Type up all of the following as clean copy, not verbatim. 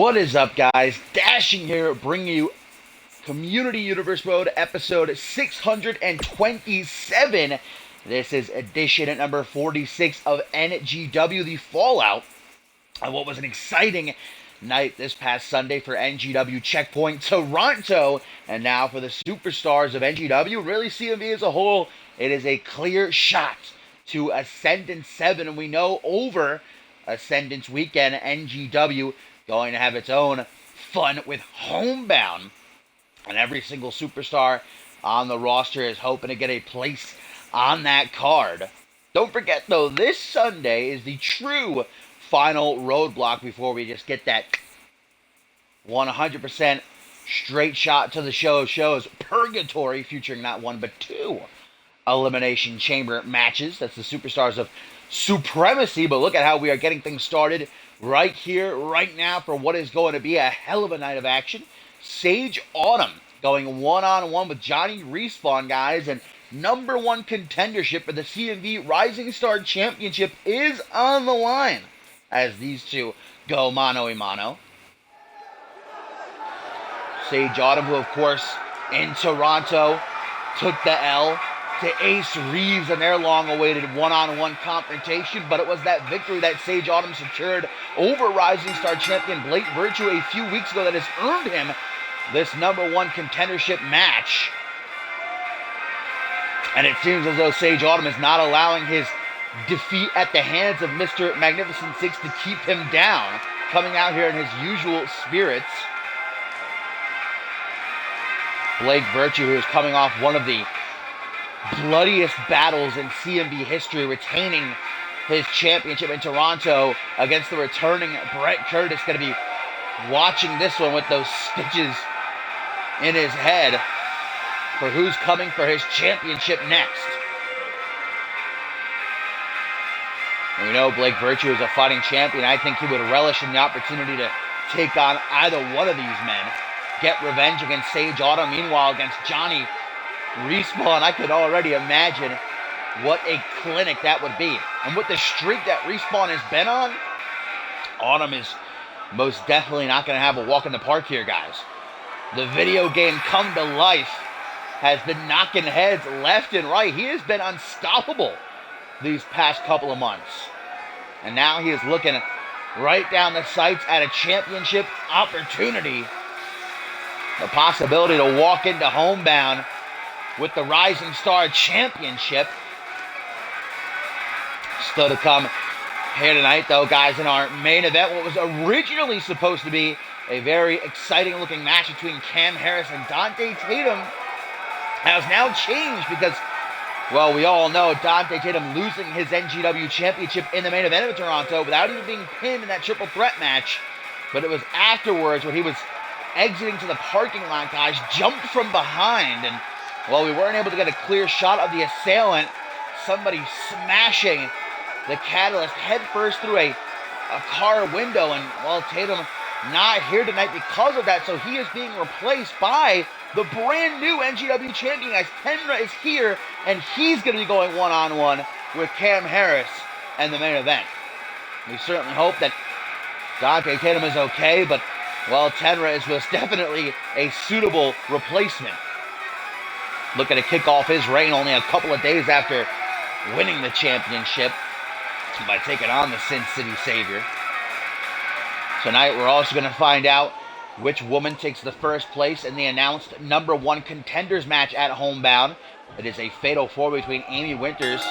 What is up, guys? Dashing here, bringing you Community Universe Mode episode 627. This is edition number 46 of NGW, the fallout of what was an exciting night this past Sunday for NGW Checkpoint Toronto, and now for the superstars of NGW, really CMV as a whole. It is a clear shot to Ascendance 7, and we know over Ascendance weekend, NGW going to have its own fun with Homebound, and every single superstar on the roster is hoping to get a place on that card. Don't forget, though, this Sunday is the true final roadblock before we just get that 100% straight shot to the show of shows, Purgatory, featuring not one but two Elimination Chamber matches. That's the superstars of Supremacy, but look at how we are getting things started right here, right now, for what is going to be a hell of a night of action. Sage Autumn going one-on-one with Johnny Respawn, guys, and number one contendership for the CMV Rising Star Championship is on the line as these two go mano-a-mano. Sage Autumn, who of course in Toronto took the L to Ace Reeves in their long-awaited one-on-one confrontation, but it was that victory that Sage Autumn secured over Rising Star champion Blake Virtue a few weeks ago that has earned him this number one contendership match. And it seems as though Sage Autumn is not allowing his defeat at the hands of Mr. Magnificent Six to keep him down, coming out here in his usual spirits. Blake Virtue, who is coming off one of the bloodiest battles in CMV history, retaining his championship in Toronto against the returning Brett Curtis, going to be watching this one with those stitches in his head for who's coming for his championship next. And we know Blake Virtue is a fighting champion. I think he would relish in the opportunity to take on either one of these men, get revenge against Sage Autumn, meanwhile against Johnny Respawn. I could already imagine what a clinic that would be. And with the streak that Respawn has been on, Autumn is most definitely not going to have a walk in the park here, guys. The video game come to life has been knocking heads left and right. He has been unstoppable these past couple of months. And now he is looking right down the sights at a championship opportunity. The possibility to walk into Homebound with the Rising Star Championship. Still to come here tonight, though, guys, in our main event, what was originally supposed to be a very exciting looking match between Cam Harris and Dante Tatum has now changed because, well, we all know Dante Tatum losing his NGW Championship in the main event of Toronto without even being pinned in that triple threat match. But it was afterwards when he was exiting to the parking lot, guys, jumped from behind, and well, we weren't able to get a clear shot of the assailant. Somebody smashing the Catalyst headfirst through a car window, and well, Tatum not here tonight because of that, so he is being replaced by the brand new NGW champion, guys. Tenra is here, and he's going to be going one-on-one with Cam Harris in the main event. We certainly hope that Dante Tatum is okay, but well, Tenra is most definitely a suitable replacement. Looking to kick off his reign only a couple of days after winning the championship by taking on the Sin City Savior. Tonight we're also going to find out which woman takes the first place in the announced number one contenders match at Homebound. It is a fatal four between Amy Winters,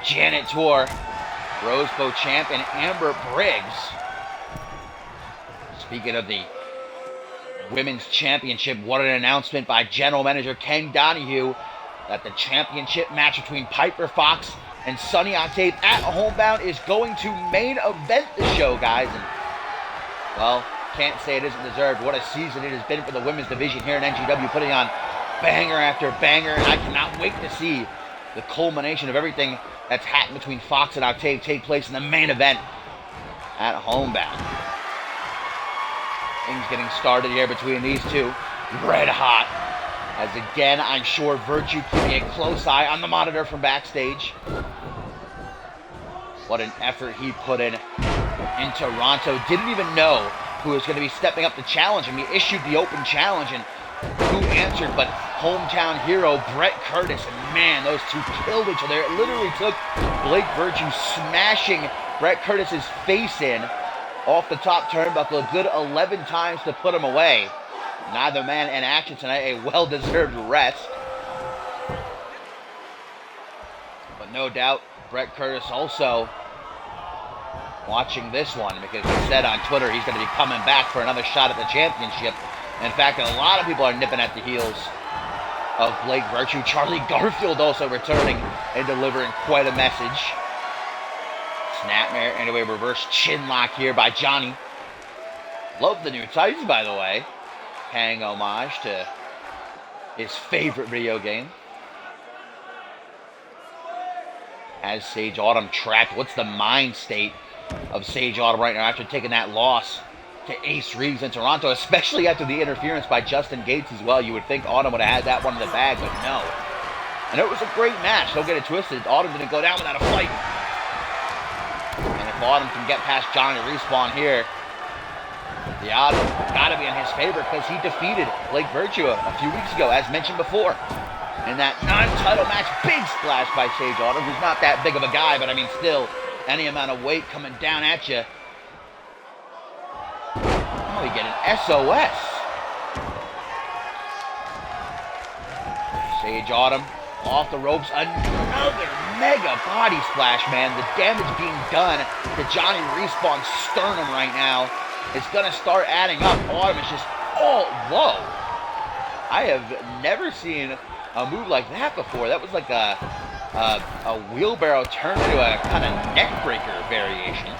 Janet Tor, Rose Beauchamp, and Amber Briggs. Speaking of the Women's Championship, what an announcement by General Manager Ken Donahue that the championship match between Piper Fox and Sunny Octave at Homebound is going to main event the show, guys. And well, can't say it isn't deserved. What a season it has been for the women's division here in NGW, putting on banger after banger, and I cannot wait to see the culmination of everything that's happened between Fox and Octave take place in the main event at Homebound. Things getting started here between these two. Red hot. As again, I'm sure Virtue keeping a close eye on the monitor from backstage. What an effort he put in Toronto. Didn't even know who is going to be stepping up to challenge him. He issued the open challenge, and who answered but hometown hero Brett Curtis. And man, those two killed each other. It literally took Blake Virtue smashing Brett Curtis's face in off the top turnbuckle a good 11 times to put him away. Neither man in action tonight, a well-deserved rest. But no doubt, Brett Curtis also watching this one, because he said on Twitter he's going to be coming back for another shot at the championship. In fact, a lot of people are nipping at the heels of Blake Virtue. Charlie Garfield also returning and delivering quite a message. Snapmare, anyway, reverse chin lock here by Johnny. Love the new tights, by the way. Paying homage to his favorite video game. Has Sage Autumn trapped. What's the mind state of Sage Autumn right now after taking that loss to Ace Reeves in Toronto, especially after the interference by Justin Gates as well? You would think Autumn would have had that one in the bag, but no. And it was a great match. Don't get it twisted. Autumn didn't go down without a fight. And if Autumn can get past Johnny Respawn here, the odds got to be in his favor, because he defeated Blake Virtue a few weeks ago, as mentioned before. In that non-title match, big splash by Sage Autumn, who's not that big of a guy, but I mean, still, any amount of weight coming down at you. Oh, you get an SOS. Sage Autumn off the ropes, another mega body splash, man. The damage being done to Johnny Respawn's sternum right now is going to start adding up. Autumn is just, oh, whoa. I have never seen a move like that before. That was like a wheelbarrow turned into a kind of neck breaker variation.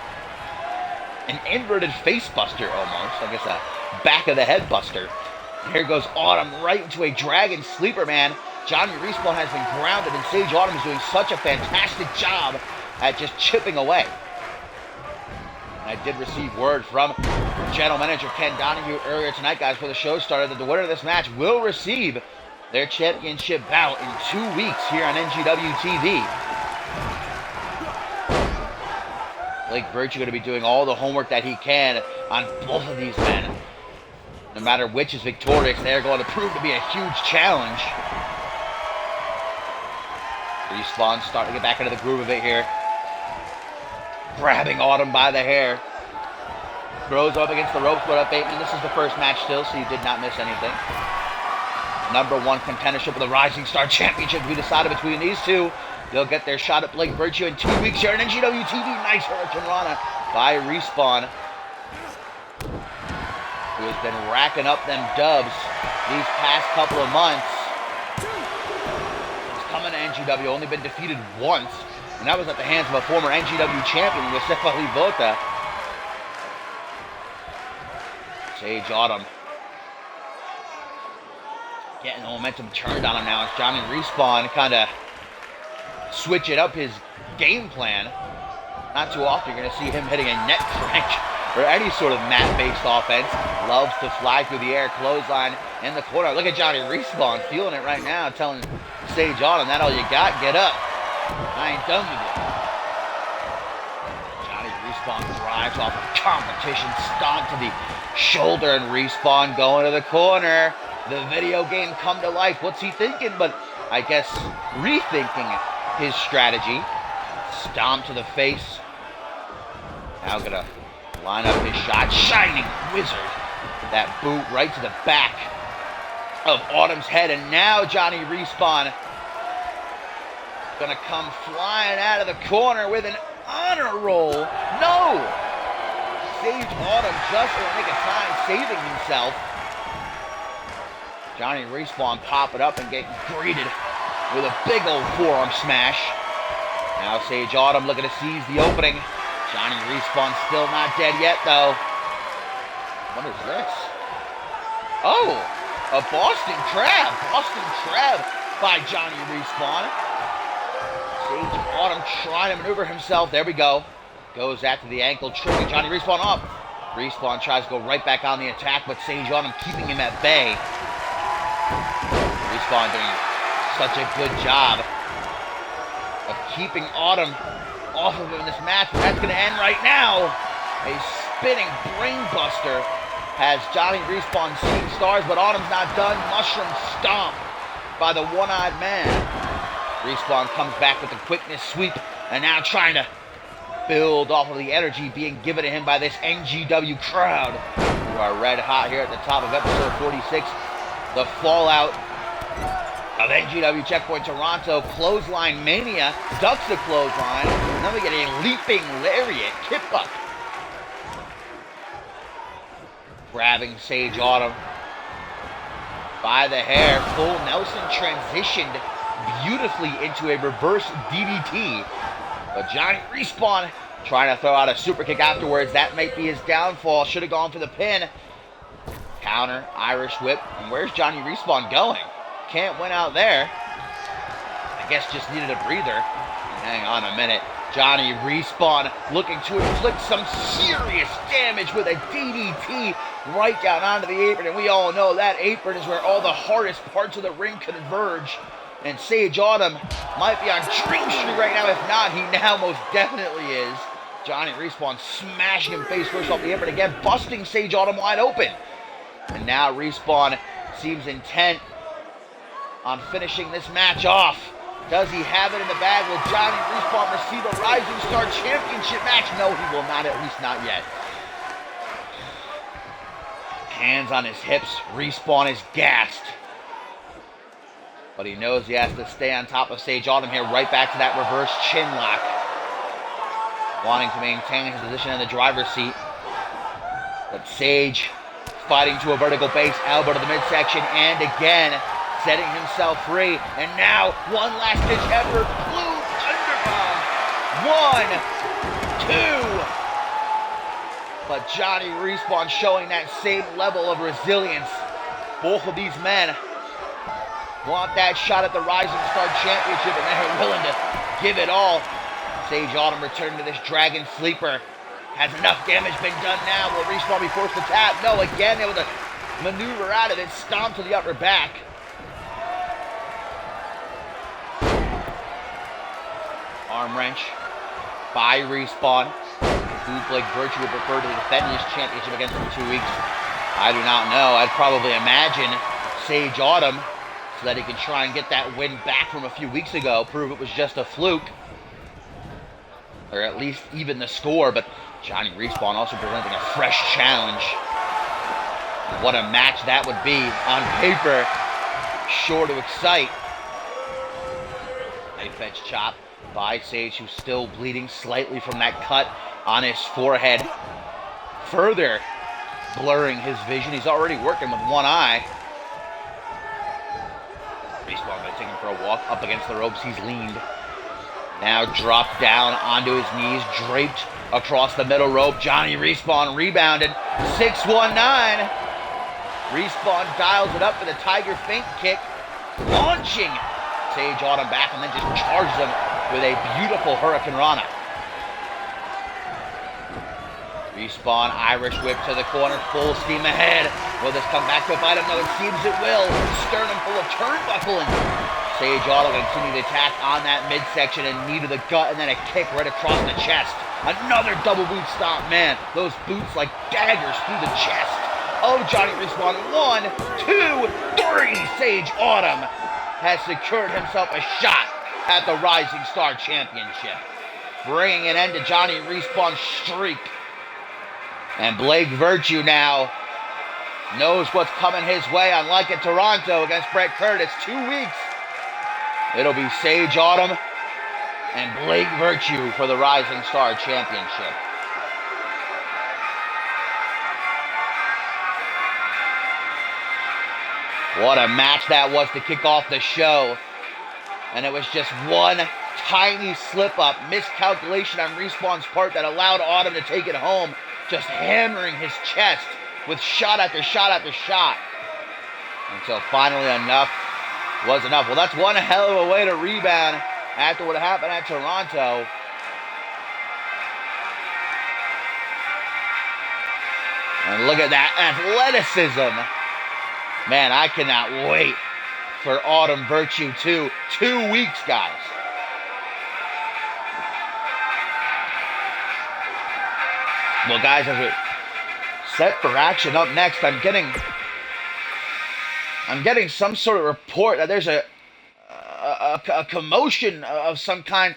An inverted face buster almost. I guess a back of the head buster. And here goes Autumn right into a dragon sleeper, man. Johnny Respawn has been grounded, and Sage Autumn is doing such a fantastic job at just chipping away. And I did receive word from General Manager Ken Donahue earlier tonight, guys, before the show started, that the winner of this match will receive their championship bout in 2 weeks here on NGW TV. Blake Virtue going to be doing all the homework that he can on both of these men. No matter which is victorious, they're going to prove to be a huge challenge. Respawn starting to get back into the groove of it here. Grabbing Autumn by the hair. Throws up against the ropes, but Bateman, this is the first match still, so you did not miss anything. #1 contendership for the Rising Star Championship to be decided between these two. They'll get their shot at Blake Virtue in 2 weeks here on NGW TV. Nice Hurricane Rana by Respawn, who has been racking up them dubs these past couple of months. He's coming to NGW, only been defeated once, and that was at the hands of a former NGW champion, Josefa Livota. Sage Autumn getting the momentum turned on him now as Johnny Respawn kind of switching up his game plan. Not too often you're going to see him hitting a net crank or any sort of mat-based offense. Loves to fly through the air, clothesline in the corner. Look at Johnny Respawn feeling it right now, telling Sage Autumn, that all you got? Get up. I ain't done with you. Johnny Respawn drives off of competition, stomp to the shoulder, and Respawn going to the corner. The video game come to life. What's he thinking? But I guess rethinking his strategy. Stomp to the face. Now gonna line up his shot. Shining Wizard. That boot right to the back of Autumn's head. And now Johnny Respawn gonna come flying out of the corner with an honor roll. No! Sage Autumn just in the nick of time, saving himself. Johnny Respawn popping up and getting greeted with a big old forearm smash. Now Sage Autumn looking to seize the opening. Johnny Respawn still not dead yet, though. What is this? Oh, a Boston Crab. Boston Crab by Johnny Respawn. Sage Autumn trying to maneuver himself. There we go. Goes after the ankle, tripping Johnny Respawn up. Respawn tries to go right back on the attack, but Sage Autumn keeping him at bay. Respawn doing such a good job of keeping Autumn off of him in this match, but that's going to end right now. A spinning brainbuster has Johnny Respawn seeing stars, but Autumn's not done. Mushroom stomp by the one-eyed man. Respawn comes back with the quickness sweep, and now trying to build off of the energy being given to him by this NGW crowd, who are red hot here at the top of episode 46. The fallout of NGW Checkpoint Toronto. Clothesline Mania ducks the clothesline, and then we get a leaping lariat kick up. Grabbing Sage Autumn by the hair, full Nelson transitioned beautifully into a reverse DDT. But Johnny Respawn trying to throw out a super kick afterwards. That might be his downfall. Should have gone for the pin. Counter, Irish whip. And where's Johnny Respawn going? Can't win out there. I guess just needed a breather. Hang on a minute. Johnny Respawn looking to inflict some serious damage with a DDT right down onto the apron. And we all know that apron is where all the hardest parts of the ring converge. And Sage Autumn might be on Dream Street right now. If not, he now most definitely is. Johnny Respawn smashing him face first off the apron again, busting Sage Autumn wide open. And now Respawn seems intent on finishing this match off. Does he have it in the bag? Will Johnny Respawn receive a Rising Star Championship match? No, he will not, at least not yet. Hands on his hips. Respawn is gassed. But he knows he has to stay on top of Sage Autumn here. Right back to that reverse chin lock. Wanting to maintain his position in the driver's seat. But Sage fighting to a vertical base elbow to the midsection. And again, setting himself free. And now, one last ditch effort. Blue Thunderbomb. 1, 2. But Johnny Respawn showing that same level of resilience. Both of these men want that shot at the Rising Star Championship, and they're willing to give it all. Sage Autumn returning to this Dragon Sleeper. Has enough damage been done now? Will Respawn be forced to tap? No, again, able to maneuver out of it. Stomp to the upper back. Arm wrench by Respawn. Who Blake Virtue would prefer to defend his championship against him in 2 weeks? I do not know. I'd probably imagine Sage Autumn, so that he can try and get that win back from a few weeks ago, prove it was just a fluke, or at least even the score. But Johnny Respawn also presenting a fresh challenge. What a match that would be on paper. Sure to excite. Knife edge chop by Sage, who's still bleeding slightly from that cut on his forehead, further blurring his vision. He's already working with one eye. Respawn going to take him for a walk up against the ropes. He's leaned. Now dropped down onto his knees, draped across the middle rope. Johnny Respawn rebounded. 619. Respawn dials it up for the Tiger Feint kick, launching Sage Autumn back, and then just charges him with a beautiful Hurricane Rana. Respawn Irish whip to the corner, full steam ahead. Will this come back to a bite him? No, it seems it will. Sternum full of turnbuckle, and Sage Autumn continue to attack on that midsection and knee to the gut, and then a kick right across the chest. Another double boot stomp. Man, those boots like daggers through the chest of Johnny Respawn. 1, 2, 3. Sage Autumn has secured himself a shot at the Rising Star Championship, bringing an end to Johnny Respawn's streak. And Blake Virtue now knows what's coming his way, unlike in Toronto against Bret Curtis. 2 weeks. It'll be Sage Autumn and Blake Virtue for the Rising Star Championship. What a match that was to kick off the show. And it was just one tiny slip-up, miscalculation on Respawn's part that allowed Autumn to take it home, just hammering his chest with shot after shot after shot, until finally enough was enough. Well, that's one hell of a way to rebound after what happened at Toronto. And look at that athleticism. Man, I cannot wait for Autumn Virtue 2. 2 weeks, guys. Well, guys, as we set for action. Up next, I'm getting some sort of report that there's a commotion of some kind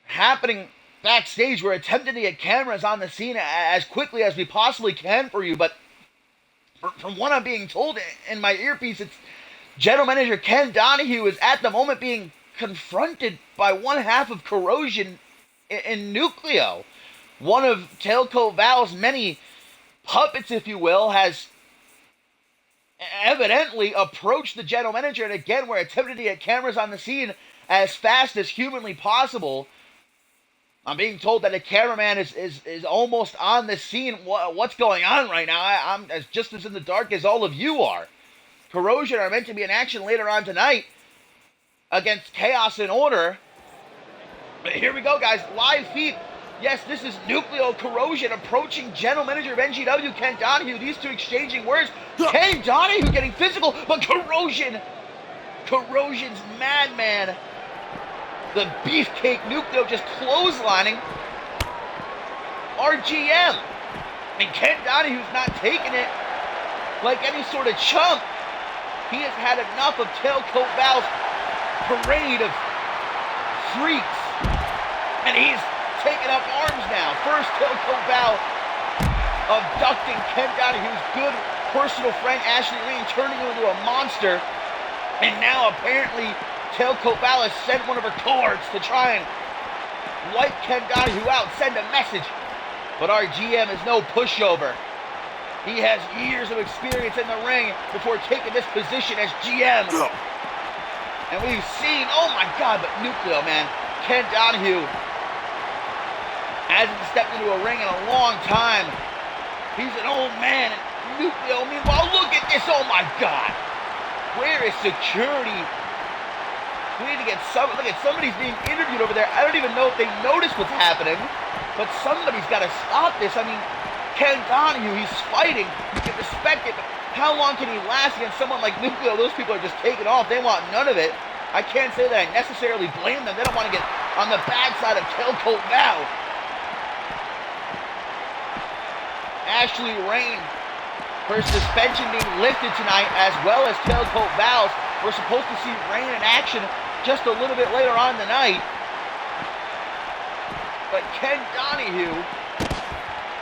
happening backstage. We're attempting to get cameras on the scene as quickly as we possibly can for you, but from what I'm being told in my earpiece, it's General Manager Ken Donahue is at the moment being confronted by one half of Corrosion in Nucleo. One of Tailcoat Val's many puppets, if you will, has evidently approached the General Manager, and again, we're attempting to get cameras on the scene as fast as humanly possible. I'm being told that the cameraman is almost on the scene. What's going on right now? I'm just as in the dark as all of you are. Corrosion are meant to be in action later on tonight against Chaos and Order. But here we go, guys. Live feed. Yes, this is Nucleo Corrosion approaching General Manager of NGW, Ken Donahue. These two exchanging words. Ken Donahue getting physical, but Corrosion's madman. The beefcake Nucleo just clotheslining RGM. And Ken Donahue's not taking it like any sort of chump. He has had enough of Tailcoat Val's parade of freaks. And he's taking up arms now. First, Tailcoat Val abducting Ken Donahue's good personal friend Ashley Lane, turning him into a monster. And now apparently Tailcoat Val has sent one of her cohorts to try and wipe Ken Donahue out, send a message. But our GM is no pushover. He has years of experience in the ring before taking this position as GM. And we've seen, oh my God, but Nucleo, man. Ken Donahue hasn't stepped into a ring in a long time. He's an old man. And Nucleo, meanwhile, look at this, oh my God. Where is security? We need to get look at somebody's being interviewed over there. I don't even know if they notice what's happening, but somebody's got to stop this. I mean, Ken Donahue, he's fighting. You can respect it, but how long can he last against someone like Nucleo? Those people are just taking off. They want none of it. I can't say that I necessarily blame them. They don't want to get on the bad side of Tailcoat Val. Ashley Rain, her suspension being lifted tonight, as well as Tailcoat Val's. We're supposed to see Rain in action just a little bit later on in the night. But Ken Donahue,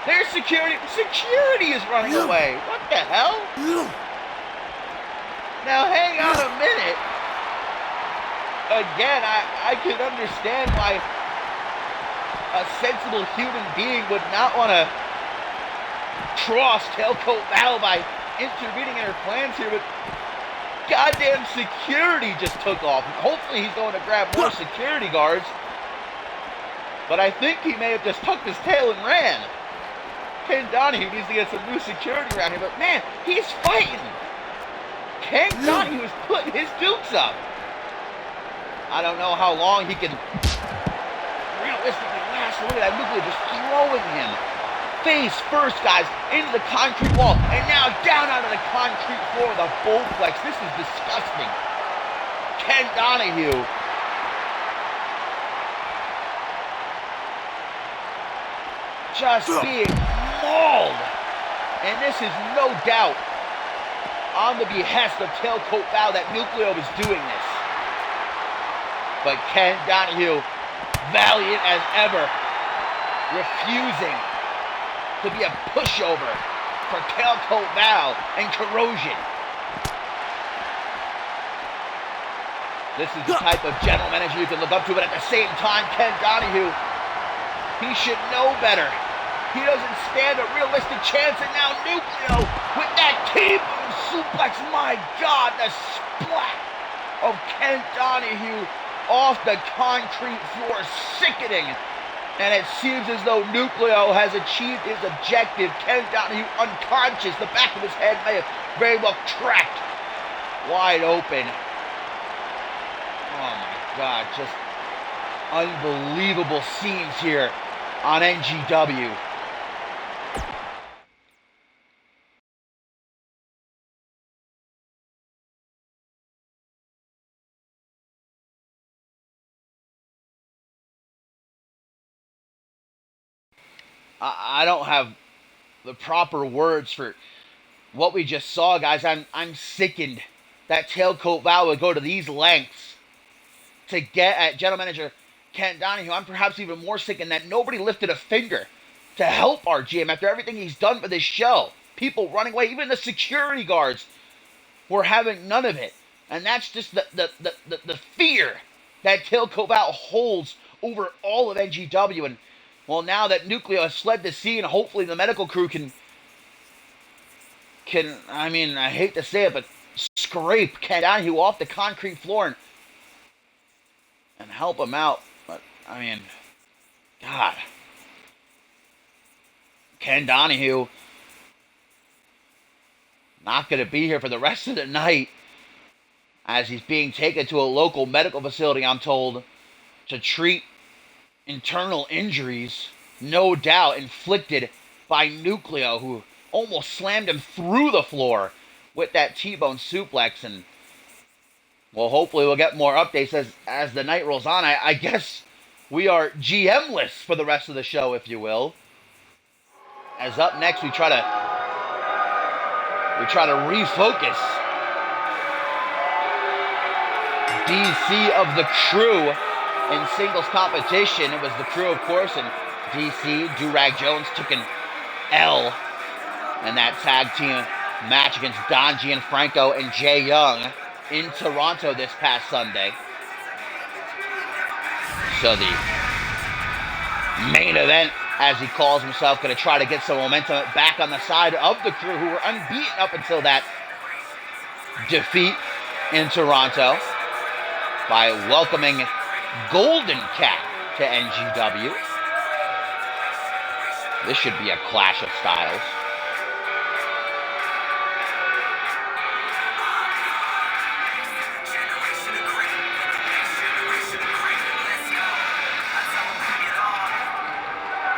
there's security. Security is running away. What the hell? Now hang on a minute. Again, I can understand why a sensible human being would not want to cross Tailcoat Val by intervening in her plans here, but goddamn security just took off. Hopefully he's going to grab more security guards. But I think he may have just tucked his tail and ran. Ken Donahue needs to get some new security around here. But man, he's fighting. Ken Donahue is putting his dukes up. I don't know how long he can realistically last. Look at that Nucleo just throwing him face first, guys, into the concrete wall, and now down onto the concrete floor of the Bowlplex. This is disgusting. Ken Donahue just being mauled, and this is no doubt on the behest of Tailcoat Val that Nucleo is doing this. But Ken Donahue, valiant as ever, refusing to be a pushover for Tailcoat Val and Corrosion. This is the type of general manager you can look up to, but at the same time, Ken Donahue, he should know better. He doesn't stand a realistic chance, and now Nucleo with that T-boom suplex. My God, the splat of Ken Donahue off the concrete floor, sickening. And it seems as though Nucleo has achieved his objective. Ken Donahue unconscious. The back of his head may have very well cracked wide open. Oh my God, just unbelievable scenes here on NGW. I don't have the proper words for what we just saw, guys. I'm sickened that Tailcoat Val would go to these lengths to get at General Manager Ken Donahue. I'm perhaps even more sickened that nobody lifted a finger to help our GM after everything he's done for this show. People running away, even the security guards were having none of it. And that's just the fear that Tailcoat Val holds over all of NGW. And well, now that Nucleo has fled the scene, hopefully the medical crew can, I mean, I hate to say it, but scrape Ken Donahue off the concrete floor and help him out. But, I mean, God. Ken Donahue not going to be here for the rest of the night as he's being taken to a local medical facility, I'm told, to treat internal injuries, no doubt inflicted by Nucleo, who almost slammed him through the floor with that T-bone suplex. And well, hopefully we'll get more updates as the night rolls on. I guess we are GM-less for the rest of the show, if you will. As up next we try to refocus DC of the crew in singles competition. It was the crew, of course, and DC, Durag Jones took an L in that tag team match against Don Gianfranco and Jay Young in Toronto this past Sunday. So the main event, as he calls himself, going to try to get some momentum back on the side of the crew, who were unbeaten up until that defeat in Toronto, by welcoming Golden Cat to NGW. This should be a clash of styles.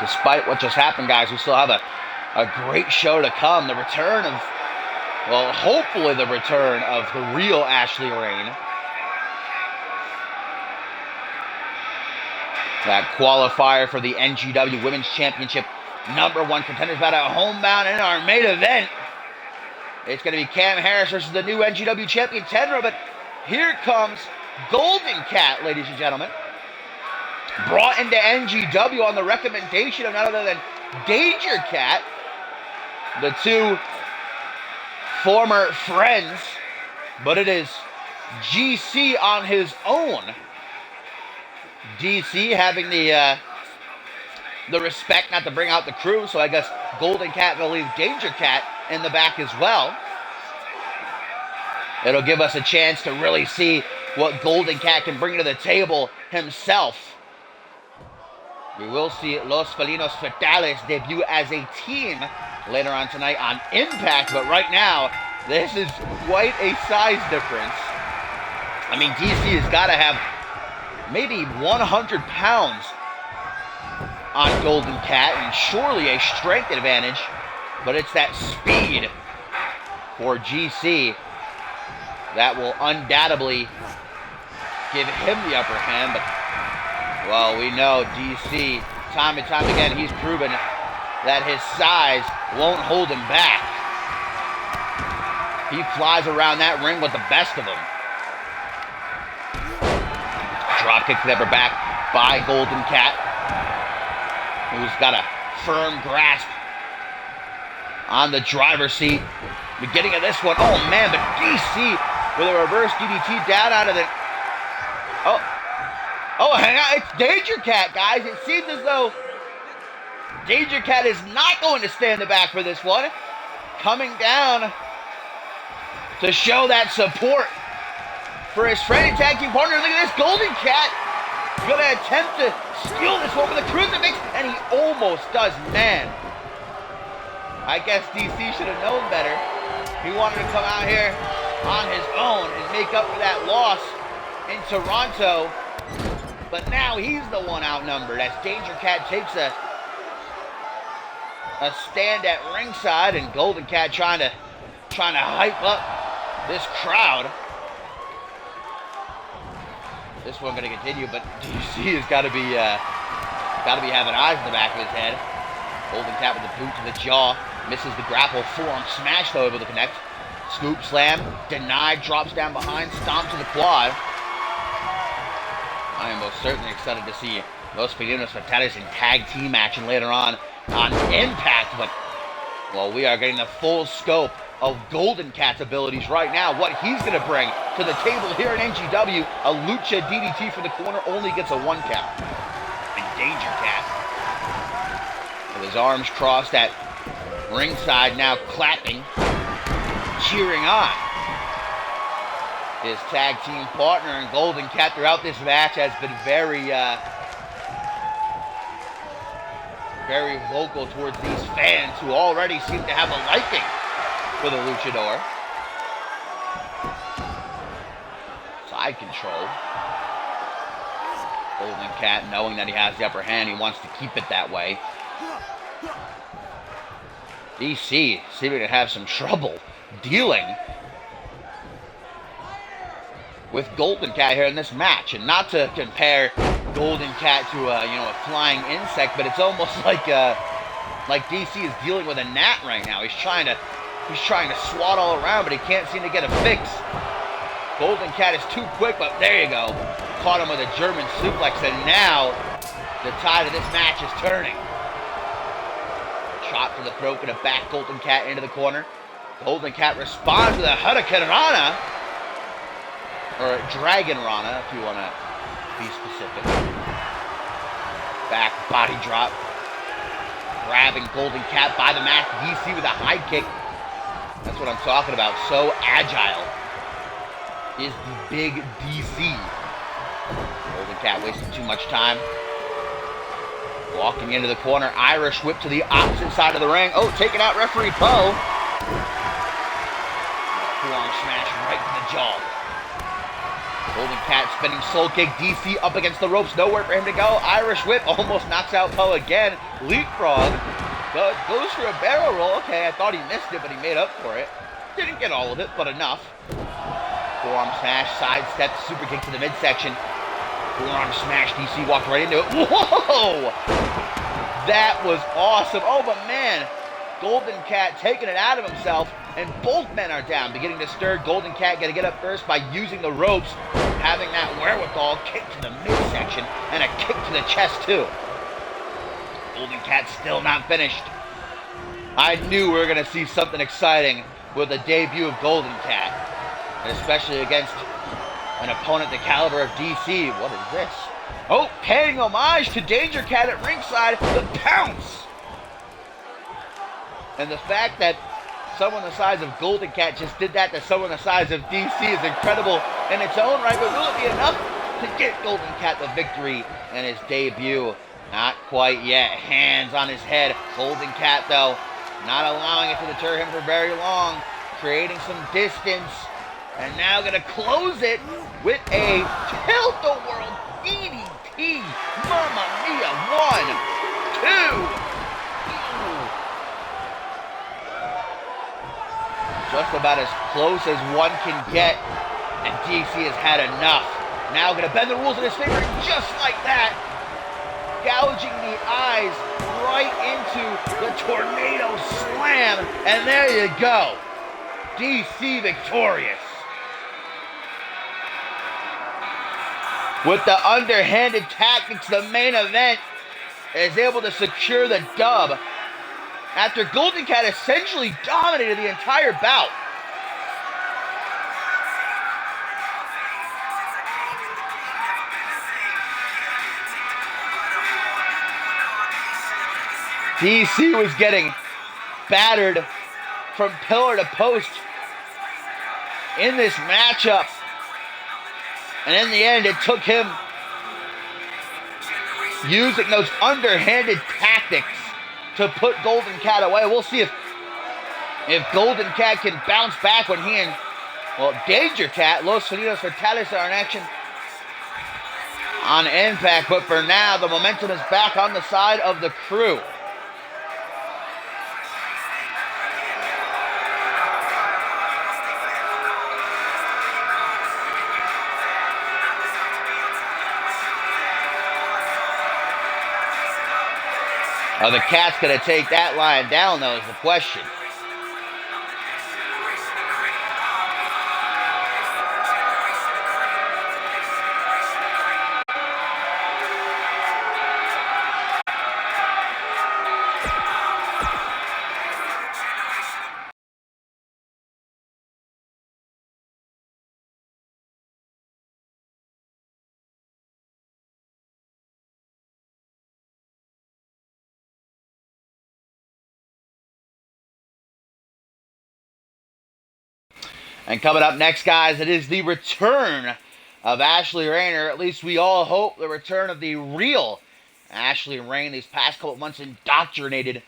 Despite what just happened, guys, we still have a great show to come. The return of, well, hopefully the return of the real Ashley Rain. That qualifier for the NGW Women's Championship #1 contenders battle homebound in our main event. It's going to be Cam Harris versus the new NGW champion Tenra, but here comes Golden Cat, ladies and gentlemen. Brought into NGW on the recommendation of none other than Danger Cat. The two former friends, but it is GC on his own. DC having the respect not to bring out the crew, so I guess Golden Cat will leave Danger Cat in the back as well. It'll give us a chance to really see what Golden Cat can bring to the table himself. We will see Los Felinos Fatales debut as a team later on tonight on Impact, but right now, this is quite a size difference. I mean, DC has got to have maybe 100 pounds on Golden Cat, and surely a strength advantage, but it's that speed for GC that will undoubtedly give him the upper hand. But, well, we know DC, time and time again, he's proven that his size won't hold him back. He flies around that ring with the best of them. Dropkick to the upper back by Golden Cat, who's got a firm grasp on the driver's seat. Beginning of this one, oh man, but DC with a reverse DDT down out of the... Oh, hang on, it's Danger Cat, guys. It seems as though Danger Cat is not going to stay in the back for this one. Coming down to show that support for his friend and tag team partner. Look at this, Golden Cat gonna attempt to steal this one with a crucifix, and he almost does. Man, I guess DC should have known better. He wanted to come out here on his own and make up for that loss in Toronto, but now he's the one outnumbered as Danger Cat takes a stand at ringside, and Golden Cat trying to hype up this crowd. This one going to continue, but DC has got to be having eyes in the back of his head. Golden Cat with the boot to the jaw. Misses the grapple, forearm smash though, able to connect. Scoop slam, denied, drops down behind, stomp to the quad. I am most certainly excited to see Los Pedinos Fatales in tag team action later on Impact, but, well, we are getting the full scope of Golden Cat's abilities right now. What he's going to bring to the table here in NGW, a Lucha DDT from the corner only gets a 1 count. And Danger Cat, with his arms crossed at ringside, now clapping, cheering on his tag team partner. And Golden Cat throughout this match has been very vocal towards these fans who already seem to have a liking for the luchador. Side control. Golden Cat, knowing that he has the upper hand, he wants to keep it that way. DC seeming to have some trouble dealing with Golden Cat here in this match. And not to compare Golden Cat to a flying insect, but it's almost like DC is dealing with a gnat right now. He's trying to swat all around, but he can't seem to get a fix. Golden Cat is too quick, but there you go. Caught him with a German suplex, and now the tide of this match is turning. Chop to the throat, gonna back Golden Cat into the corner. Golden Cat responds with a Hurricane Rana, or Dragon Rana, if you want to be specific. Back body drop. Grabbing Golden Cat by the mat. DC with a high kick. That's what I'm talking about. So agile is the big DC. Golden Cat wasting too much time. Walking into the corner. Irish whip to the opposite side of the ring. Oh, taking out referee Poe. Forearm smash right to the jaw. Golden Cat spinning soul kick. DC up against the ropes. Nowhere for him to go. Irish whip almost knocks out Poe again. Leapfrog. Goes for a barrel roll. Okay, I thought he missed it, but he made up for it. Didn't get all of it, but enough. Forearm smash. Sidestep. Super kick to the midsection. Forearm smash. DC walked right into it. Whoa! That was awesome. Oh, but man, Golden Cat taking it out of himself, and both men are down, beginning to stir. Golden Cat got to get up first by using the ropes, having that wherewithal, kick to the midsection, and a kick to the chest too. Golden Cat still not finished. I knew we were going to see something exciting with the debut of Golden Cat, and especially against an opponent the caliber of DC. What is this? Oh, paying homage to Danger Cat at ringside, the pounce! And the fact that someone the size of Golden Cat just did that to someone the size of DC is incredible in its own right, but will it be enough to get Golden Cat the victory in his debut? Not quite yet. Hands on his head. Golden Cat, though, not allowing it to deter him for very long, creating some distance, and now going to close it with a tilt-a-world DDT. Mamma mia. 1, 2. Just about as close as one can get, and DC has had enough. Now going to bend the rules in his favor, just like that, gouging the eyes right into the tornado slam, and there you go. DC victorious. With the underhanded tactics, the main event is able to secure the dub after Golden Cat essentially dominated the entire bout. DC was getting battered from pillar to post in this matchup. And in the end, it took him using those underhanded tactics to put Golden Cat away. We'll see if Golden Cat can bounce back when he and, well, Danger Cat, Los Pedinos Fatales are in action on Impact. But for now, the momentum is back on the side of the crew. Are the Cats going to take that line down, though, is the question. And coming up next, guys, it is the return of Ashley Rayner. At least we all hope the return of the real Ashley Rayner. These past couple of months indoctrinated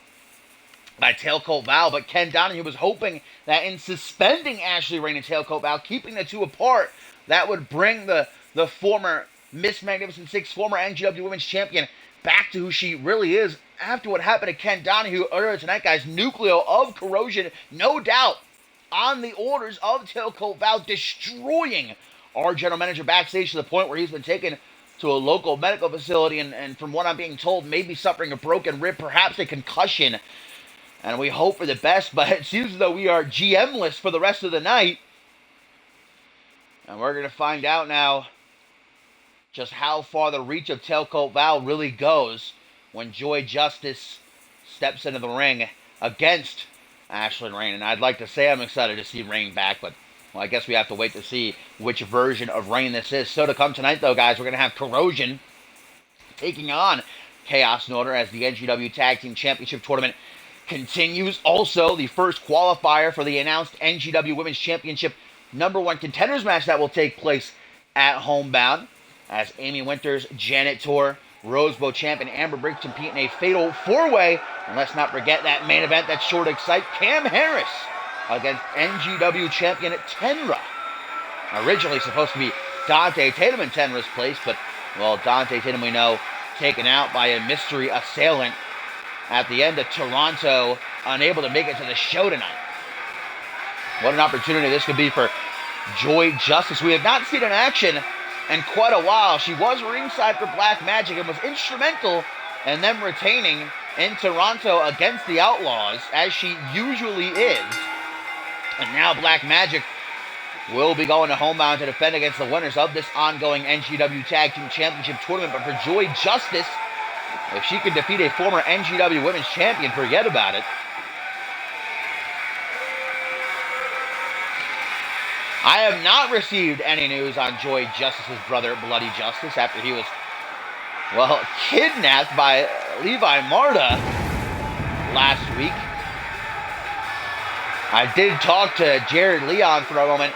by Tailcoat Val, but Ken Donahue was hoping that in suspending Ashley Rayner and Tailcoat Val, keeping the two apart, that would bring the former Miss Magnificent Six, former NGW Women's Champion, back to who she really is after what happened to Ken Donahue earlier tonight, guys. Nucleo of Corrosion, no doubt, on the orders of Tailcoat Val, destroying our general manager backstage to the point where he's been taken to a local medical facility and from what I'm being told, maybe suffering a broken rib, perhaps a concussion. And we hope for the best, but it seems as though we are GM-less for the rest of the night. And we're going to find out now just how far the reach of Tailcoat Val really goes when Joy Justice steps into the ring against Ashley Rayner. And I'd like to say I'm excited to see Rain back, but well, I guess we have to wait to see which version of Rain this is. So to come tonight, though, guys, we're going to have Corrosion taking on Chaos in Order as the NGW Tag Team Championship Tournament continues. Also, the first qualifier for the announced NGW Women's Championship #1 contenders match that will take place at Homebound as Amy Winters, Janet Tor, Rose Beauchamp, and Amber Briggs compete in a fatal four-way. And let's not forget that main event that's sure to excite Cam Harris against NGW champion Tenra. Originally supposed to be Dante Tatum in Tenra's place, but, well, Dante Tatum, we know, taken out by a mystery assailant at the end of Toronto, unable to make it to the show tonight. What an opportunity this could be for Joy Justice. We have not seen in action in quite a while. She was ringside for Black Magic and was instrumental in them retaining in Toronto against the Outlaws, as she usually is. And now Black Magic will be going to Homebound to defend against the winners of this ongoing NGW Tag Team Championship Tournament. But for Joy Justice, if she can defeat a former NGW Women's Champion, forget about it. I have not received any news on Joy Justice's brother, Bloody Justice, after he was, well, kidnapped by Levi Marta last week. I did talk to Jared Leon for a moment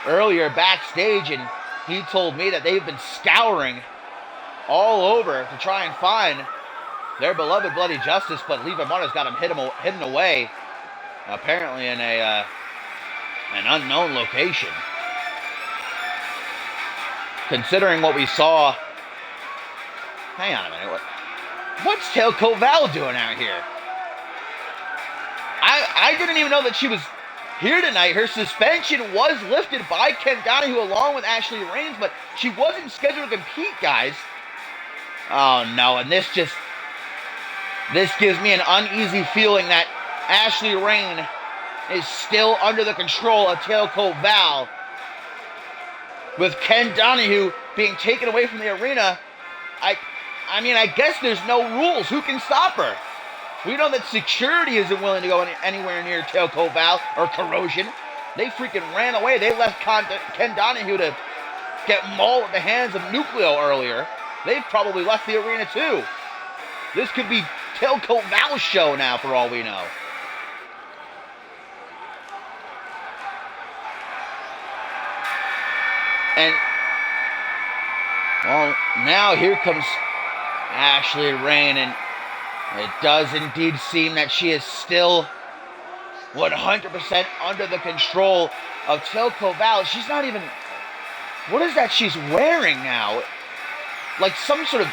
earlier backstage, and he told me that they've been scouring all over to try and find their beloved Bloody Justice, but Levi Marta's got him hidden away, apparently in an unknown location. Considering what we saw, hang on a minute, what's Tailcoat Val doing out here? I didn't even know that she was here tonight. Her suspension was lifted by Ken Donahue along with Ashley Rains, but she wasn't scheduled to compete, guys. Oh no, and this gives me an uneasy feeling that Ashley Rain is still under the control of Tailcoat Val. With Ken Donahue being taken away from the arena, I mean, I guess there's no rules. Who can stop her? We know that security isn't willing to go anywhere near Tailcoat Val or Corrosion. They freaking ran away. They left Ken Donahue to get mauled at the hands of Nucleo earlier. They've probably left the arena too. This could be Tailcoat Val's show now, for all we know. And, well, now here comes Ashley Rain, and it does indeed seem that she is still 100% under the control of Tailcoat Val. She's not even, what is that she's wearing now? Like some sort of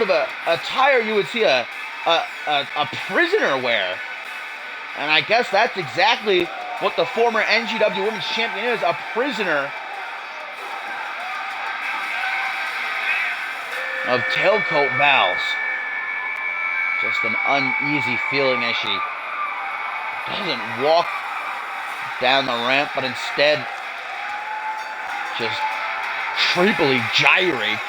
a attire you would see a prisoner wear. And I guess that's exactly what the former NGW Women's Champion is, a prisoner of Tailcoat Val's. Just an uneasy feeling as she doesn't walk down the ramp, but instead just creepily gyrates.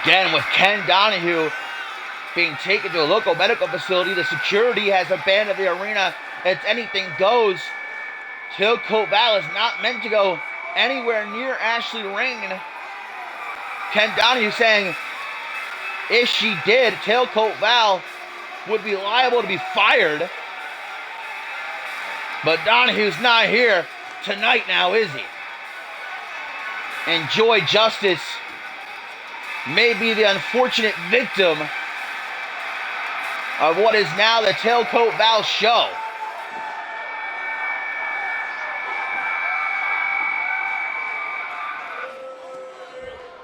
Again, with Ken Donahue being taken to a local medical facility, the security has abandoned the arena. It's anything goes. Tailcoat Val is not meant to go anywhere near Ashley Rain. Ken Donahue saying if she did, Tailcoat Val would be liable to be fired. But Donahue's not here tonight now, is he? And Joy Justice may be the unfortunate victim of what is now the Tailcoat Val show.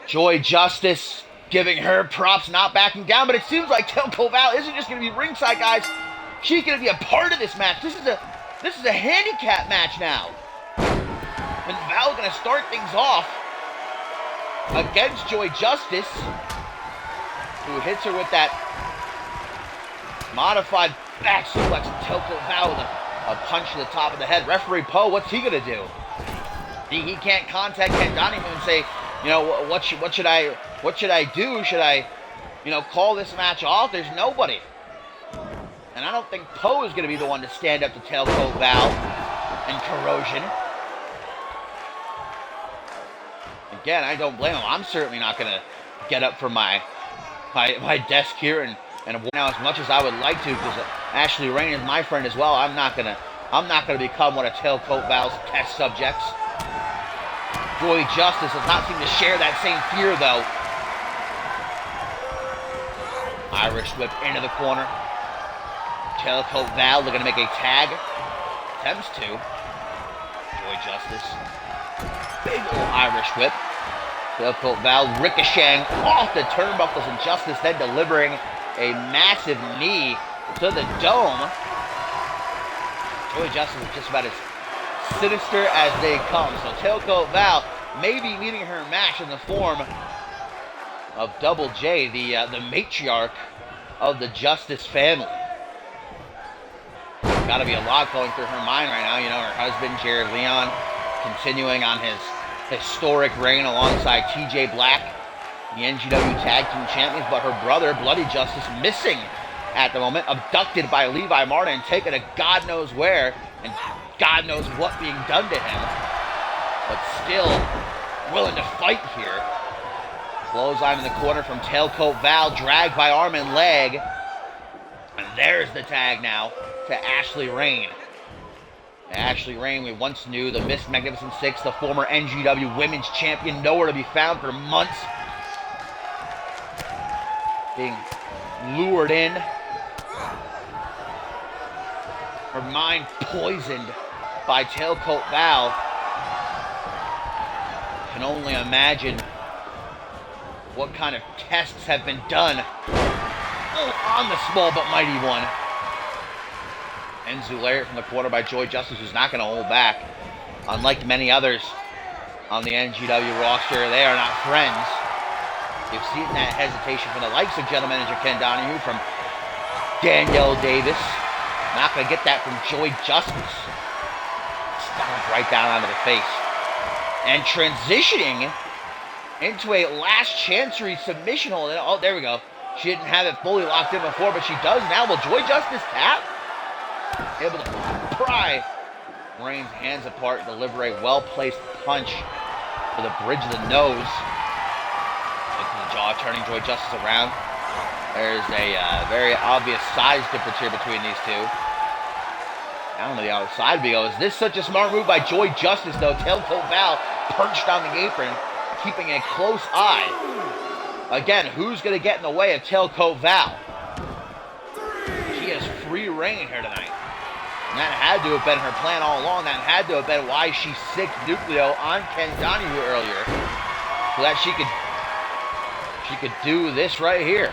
Joy Justice giving her props, not backing down, but it seems like Tailcoat Val isn't just going to be ringside, guys. She's going to be a part of this match. This is a handicap match now. And Val's going to start things off against Joy Justice, who hits her with that modified back suplex, and Tailcoat Val with a punch to the top of the head. Referee Poe, what's he going to do? He can't contact Ken Donahue and say, you know, what should I do? Should I, call this match off? There's nobody. And I don't think Poe is going to be the one to stand up to Tailcoat Val and Corrosion. Again, I don't blame him. I'm certainly not going to get up from my desk here and now, as much as I would like to, because Ashley Rain is my friend as well, I'm not gonna become one of Tailcoat Val's test subjects. Joy Justice does not seem to share that same fear, though. Irish whip into the corner. Tailcoat Val looking to make a tag. Attempts to. Joy Justice. Big old Irish whip. Tailcoat Val ricocheting off the turnbuckles, and Justice then delivering a massive knee to the dome. Joy Justice is just about as sinister as they come. So Tailcoat Val may be meeting her match in the form of Double J, the matriarch of the Justice family. Got to be a lot going through her mind right now. Her husband, Jared Leon, continuing on his historic reign alongside TJ Black, the NGW Tag Team Champions, but her brother, Bloody Justice, missing at the moment, abducted by Levi Martin and taken to God knows where, and God knows what being done to him, but still willing to fight here. Clothesline in the corner from Tailcoat Val, dragged by arm and leg, and there's the tag now to Ashley Rain. Ashley Rain, we once knew, the Miss Magnificent Six, the former NGW Women's Champion, nowhere to be found for months, being lured in, her mind poisoned by Tailcoat Val. Can only imagine what kind of tests have been done on the small but mighty one. Enzu Lariat from the corner by Joy Justice, who's not going to hold back. Unlike many others on the NGW roster, they are not friends. You've seen that hesitation from the likes of General Manager Ken Donahue, from Danielle Davis. Not going to get that from Joy Justice. Stomp right down onto the face. And transitioning into a last chancery submission hold. Oh, there we go. She didn't have it fully locked in before, but she does now. Will Joy Justice tap? Able to pry Rain's hands apart and deliver a well-placed punch to the bridge of the nose. Jaw turning Joy Justice around. There's a very obvious size difference here between these two. Down to the outside we go. Is this such a smart move by Joy Justice, though? Tailcoat Val perched on the apron, keeping a close eye. Again, who's going to get in the way of Tailcoat Val? She has free reign here tonight. And that had to have been her plan all along. That had to have been why she sicked Nucleo on Ken Donahue earlier, so that she could do this right here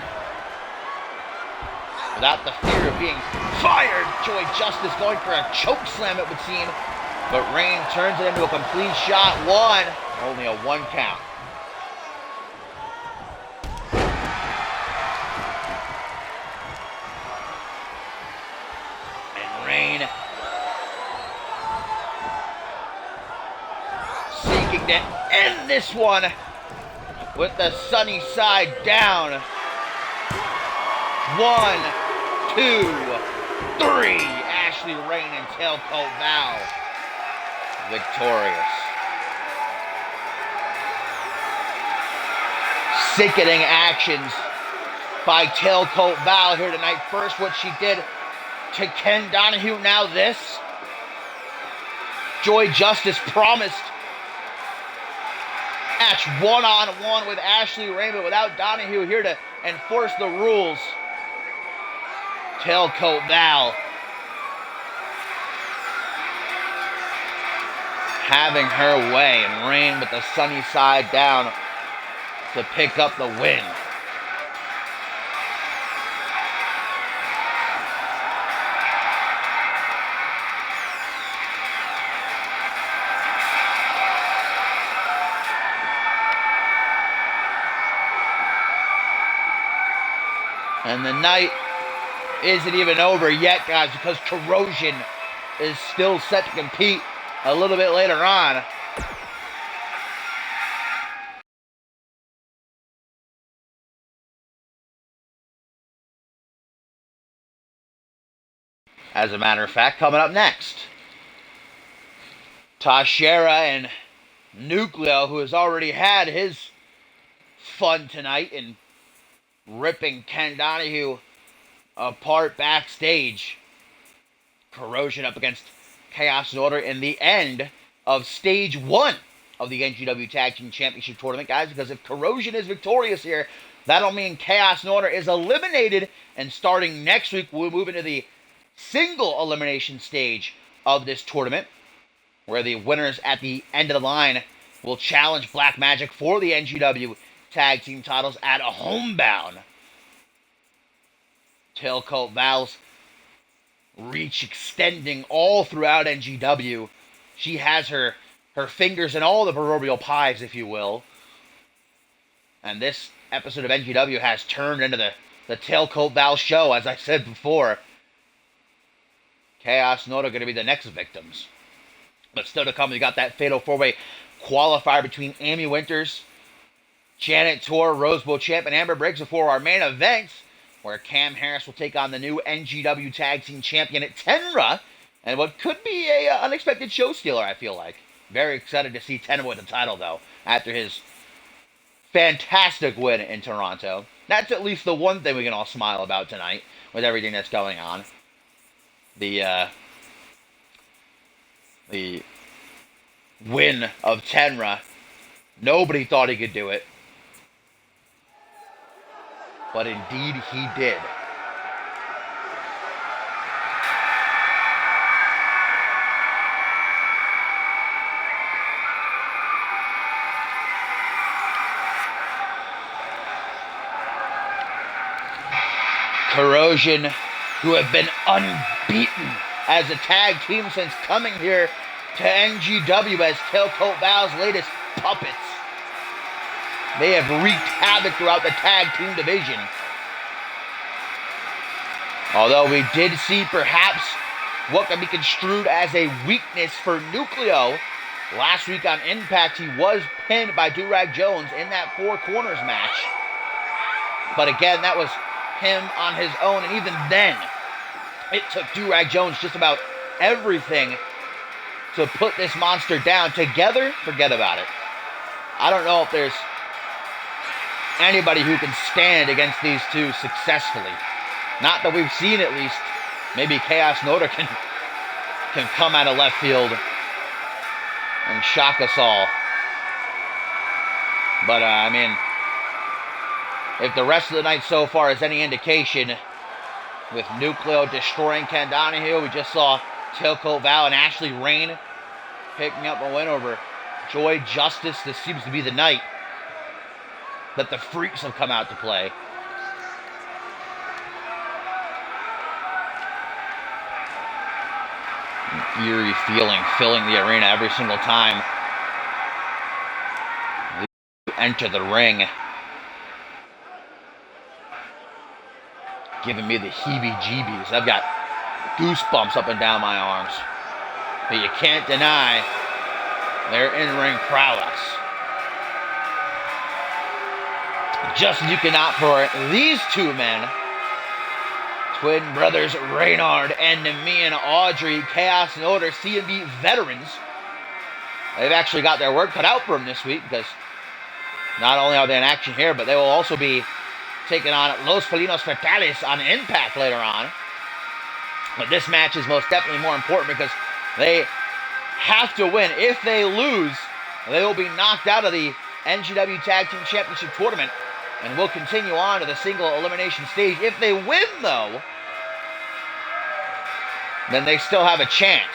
without the fear of being fired. Joy Justice going for a choke slam, it would seem, But Rain turns it into a complete shot. One. Only a 1 count. And Rain seeking to end this one with the sunny side down. 1, 2, 3. Ashley Rain and Tailcoat Val victorious. Sickening actions by Tailcoat Val here tonight. First what she did to Ken Donahue, now this. Joy Justice promised match one-on-one with Ashley Rain, but without Donahue here to enforce the rules. Tailcoat Val having her way, and Rain with the sunny side down to pick up the win. And the night isn't even over yet, guys, because Corrosion is still set to compete a little bit later on. As a matter of fact, coming up next, Tashera and Nucleo, who has already had his fun tonight in ripping Ken Donahue apart backstage. Corrosion up against Chaos and Order in the end of Stage 1 of the NGW Tag Team Championship Tournament, guys, because if Corrosion is victorious here, that'll mean Chaos and Order is eliminated, and starting next week, we'll move into the single elimination stage of this tournament, where the winners at the end of the line will challenge Black Magic for the NGW Tag Team titles at a homebound. Tailcoat Val's reach extending all throughout NGW. She has her fingers in all the proverbial pies, if you will. And this episode of NGW has turned into the Tailcoat Val show, as I said before. Chaos and Order are going to be the next victims. But still to come, we got that Fatal 4-Way qualifier between Amy Winters, Janet Tor, Rosebud Champ, and Amber Briggs before our main event, where Cam Harris will take on the new NGW Tag Team Champion at Tenra, and what could be a unexpected show stealer, I feel like. Very excited to see Tenra with the title, though, after his fantastic win in Toronto. That's at least the one thing we can all smile about tonight, with everything that's going on. The win of Tenra. Nobody thought he could do it. But indeed he did. Corrosion, who have been unbeaten as a tag team since coming here to NGW as Tailcoat Val's latest puppets. They have wreaked havoc throughout the tag team division. Although we did see perhaps what can be construed as a weakness for Nucleo. Last week on Impact, he was pinned by Durag Jones in that Four Corners match. But again, that was him on his own, and even then, it took Durag Jones just about everything to put this monster down. Together, forget about it. I don't know if there's anybody who can stand against these two successfully. Not that we've seen, at least. Maybe Chaos and Order can come out of left field and shock us all. But, I mean, if the rest of the night so far is any indication, with Nucleo destroying Ken Donahue, we just saw Tailcoat Val and Ashley Rain picking up a win over Joy Justice. This seems to be the night that the freaks have come out to play. Eerie feeling filling the arena every single time you enter the ring. Giving me the heebie-jeebies. I've got goosebumps up and down my arms. But you can't deny their in-ring prowess. Just as you cannot for these two men, twin brothers Reynard and Namian Audrey, Chaos and Order, CMV veterans. They've actually got their work cut out for them this week because not only are they in action here, but they will also be taking on Los Felinos Fatales on Impact later on. But this match is most definitely more important because they have to win. If they lose, they will be knocked out of the NGW Tag Team Championship Tournament and will continue on to the single elimination stage. If they win, though, then they still have a chance.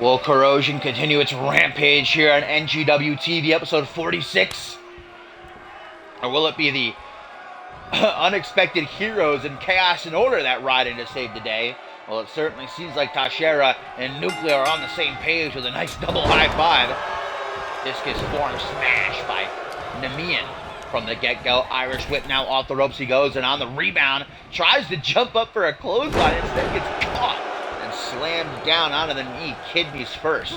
Will Corrosion continue its rampage here on NGW TV, episode 46? Or will it be the unexpected heroes in Chaos and Order that ride in to save the day? Well, it certainly seems like Tashera and Nuclear are on the same page with a nice double high five. Discus forearm smash by Namian from the get-go. Irish whip now off the ropes he goes, and on the rebound, tries to jump up for a clothesline, instead gets caught and slammed down onto the knee, kidneys first.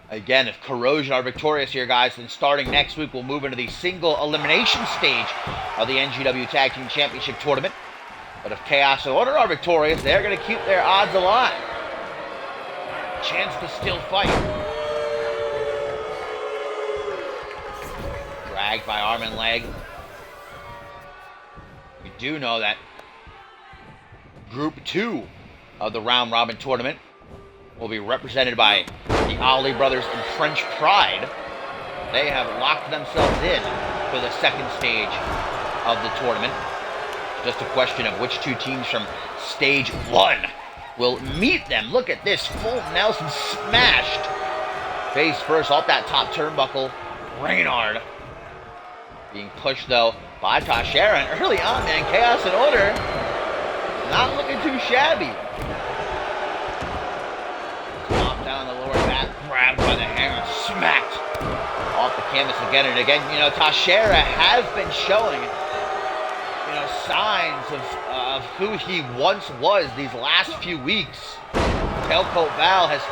Again, if Corrosion are victorious here, guys, then starting next week, we'll move into the single elimination stage of the NGW Tag Team Championship Tournament. But if Chaos and Order are victorious, they're going to keep their odds alive. Chance to still fight. Dragged by arm and leg. We do know that Group 2 of the Round Robin Tournament will be represented by the Ali Brothers and French Pride. They have locked themselves in for the second stage of the tournament. Just a question of which two teams from Stage 1 will meet them. Look at this, full Nelson smashed. Face first off that top turnbuckle. Reynard being pushed, though, by Tashera. And early on, man, Chaos and Order not looking too shabby. Knocked down the lower back, grabbed by the hammer, smacked off the canvas again and again. You know, Tashera has been showing, you know, signs of who he once was these last few weeks. Tailcoat Val has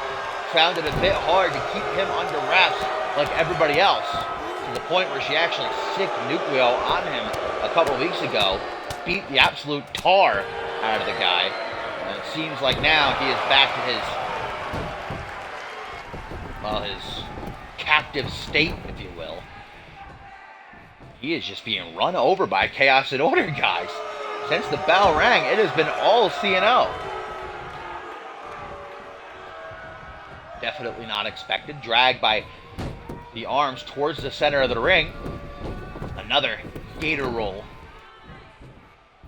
found it a bit hard to keep him under wraps like everybody else, to the point where she actually sicked Nucleo on him a couple weeks ago, beat the absolute tar out of the guy. And it seems like now he is back to his captive state, if you will. He is just being run over by Chaos and Order, guys. Since the bell rang, it has been all C&O. Definitely not expected. Dragged by the arms towards the center of the ring. Another gator roll.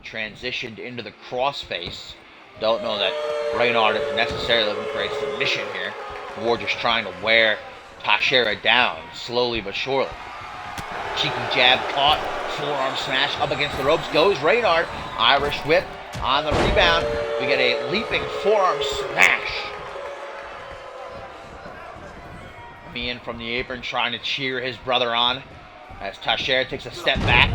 Transitioned into the crossface. Don't know that Reynard is necessarily looking for a submission here. More just trying to wear Tashera down, slowly but surely. Cheeky jab caught, forearm smash up against the ropes. Goes Reynard, Irish whip on the rebound. We get a leaping forearm smash. Ian from the apron trying to cheer his brother on as Tashera takes a step back.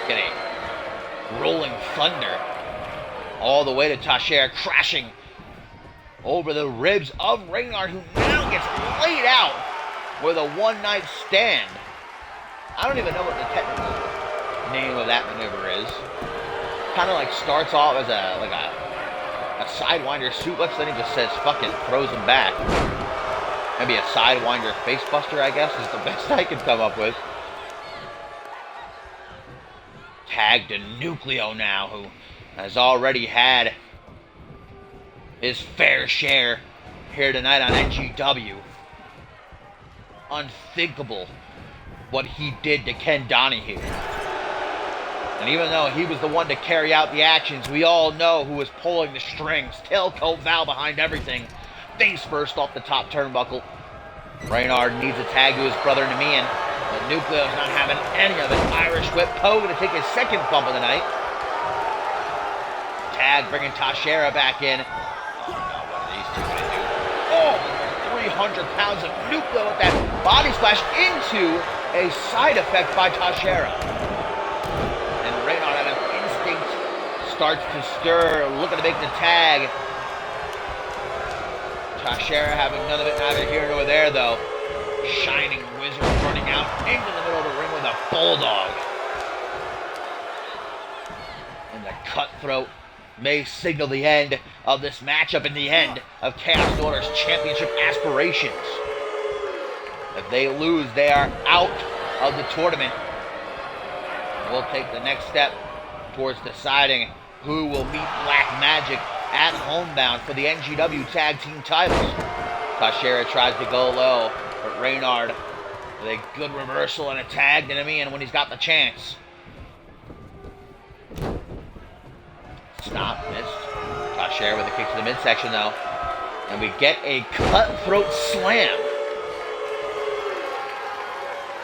Get a rolling thunder all the way to Tashera, crashing over the ribs of Reynard, who now gets laid out with a one-night stand. I don't even know what the technical name of that maneuver is. Kind of like starts off as a sidewinder suplex, then he just says fuck it, throws him back. Maybe a sidewinder facebuster, I guess, is the best I can come up with. Tag to Nucleo now, who has already had his fair share here tonight on NGW. Unthinkable what he did to Ken Donahue. And even though he was the one to carry out the actions, we all know who was pulling the strings. Tailcoat Val behind everything. Face first off the top turnbuckle. Reynard needs a tag to his brother Namian, but Nucleo's not having any of it. Irish whip. Poe going to take his second bump of the night. Tag bringing Tashera back in. Oh no, what are these two going to do? Oh, 300 pounds of Nucleo with that body splash into a side effect by Tashera. And Reynard out of instinct starts to stir, looking to make the tag. Tashera having none of it, neither here nor there, though. Shining Wizard running out into the middle of the ring with a bulldog. And the cutthroat may signal the end of this matchup and the end of Chaos Order's championship aspirations. If they lose, they are out of the tournament. We'll take the next step towards deciding who will meet Black Magic at homebound for the NGW Tag Team titles. Tashera tries to go low, but Reynard with a good reversal and a tag to Namian when he's got the chance. Stop, missed. Tashera with a kick to the midsection though. And we get a cutthroat slam.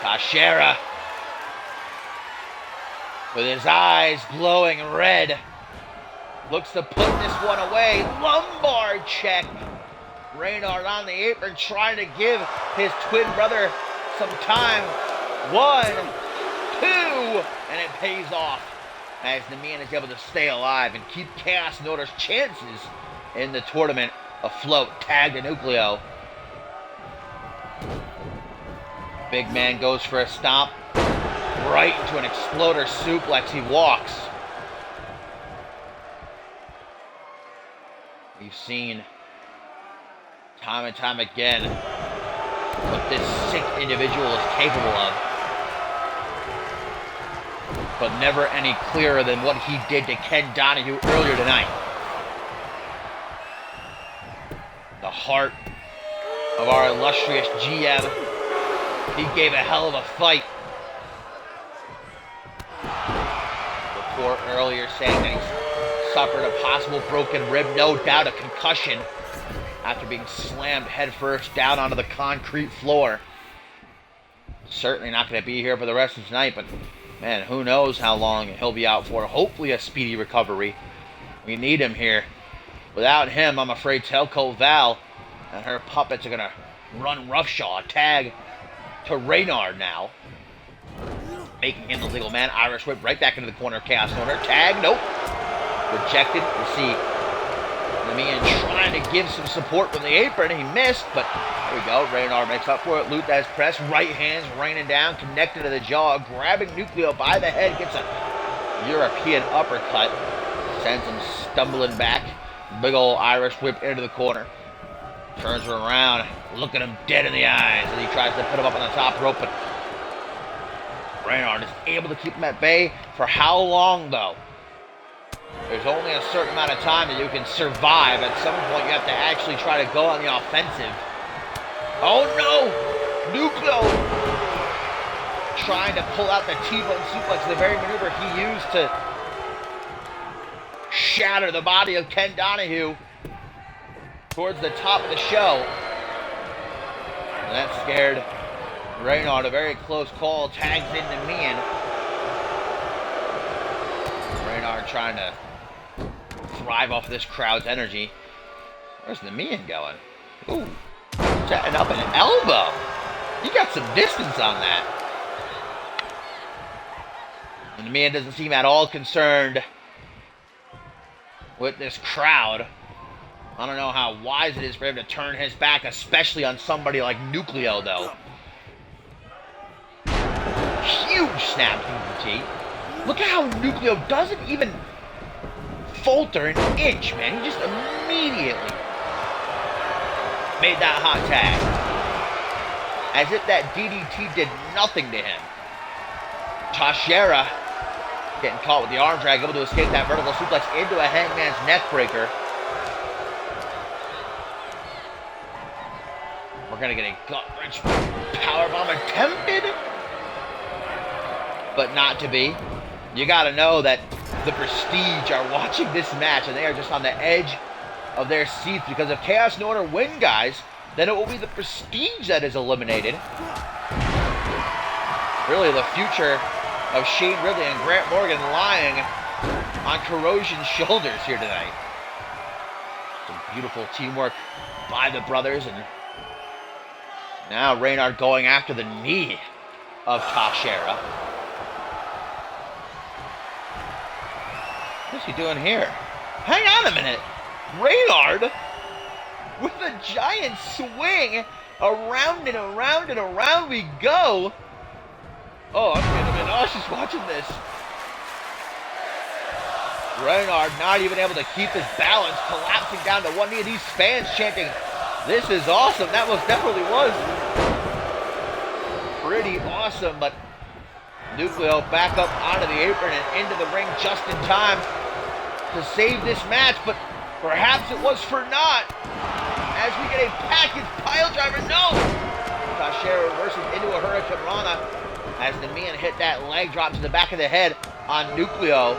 Tashera with his eyes glowing red. Looks to put this one away. Lumbar check. Reynard on the apron trying to give his twin brother some time. 1, 2, and it pays off as Namian is able to stay alive and keep Chaos Order's chances in the tournament afloat. Tag to Nucleo. Big man goes for a stomp. Right into an exploder suplex. He walks. We've seen time and time again what this sick individual is capable of. But never any clearer than what he did to Ken Donahue earlier tonight. The heart of our illustrious GM. He gave a hell of a fight. Report earlier saying that he's suffered a possible broken rib, no doubt a concussion, after being slammed headfirst down onto the concrete floor. Certainly not going to be here for the rest of tonight, but man, who knows how long he'll be out for. Hopefully a speedy recovery. We need him here. Without him, I'm afraid Tailcoat Val and her puppets are going to run roughshod. Tag to Reynard now, making him the legal man. Irish whip right back into the corner of Chaos Order. Tag, nope. Rejected. You see Namian trying to give some support from the apron. He missed, but there we go. Reynard makes up for it. Luthez press. Right hands raining down. Connected to the jaw. Grabbing Nucleo by the head. Gets a European uppercut. Sends him stumbling back. Big old Irish whip into the corner. Turns her around. Looking him dead in the eyes as he tries to put him up on the top rope. But Reynard is able to keep him at bay. For how long, though? There's only a certain amount of time that you can survive. At some point, you have to actually try to go on the offensive. Oh, no! Nucleo trying to pull out the T-bone suplex, the very maneuver he used to shatter the body of Ken Donahue towards the top of the show. And that scared Reynard. A very close call. Tags in Namian. Reynard trying to thrive off this crowd's energy. Where's Namian going? Ooh, setting up an elbow. You got some distance on that. And Namian doesn't seem at all concerned with this crowd. I don't know how wise it is for him to turn his back, especially on somebody like Nucleo, though. Huge snap DDT. Look at how Nucleo doesn't even falter an inch, man. He just immediately made that hot tag. As if that DDT did nothing to him. Tashera Getting caught with the arm drag, able to escape that vertical suplex into a Hangman's neck breaker. We're going to get a gut-wrench powerbomb attempted, but not to be. You got to know that the Prestige are watching this match, and they are just on the edge of their seats, because if Chaos and Order win, guys, then it will be the Prestige that is eliminated. Really, the future of Shane Ridley and Grant Morgan lying on Corrosion's shoulders here tonight. Some beautiful teamwork by the brothers, and now Reynard going after the knee of Tashera. What's he doing here? Hang on a minute. Reynard with a giant swing. Around and around and around we go. Oh, I'm getting a bit nauseous watching this. Reynard not even able to keep his balance, collapsing down to one knee. These fans chanting, "This is awesome." That most definitely was pretty awesome, but Nucleo back up onto the apron and into the ring just in time to save this match, but perhaps it was for naught as we get a package pile driver. No! Tashera reverses into a Hurricane Rana as the man hit that leg drop to the back of the head on Nucleo.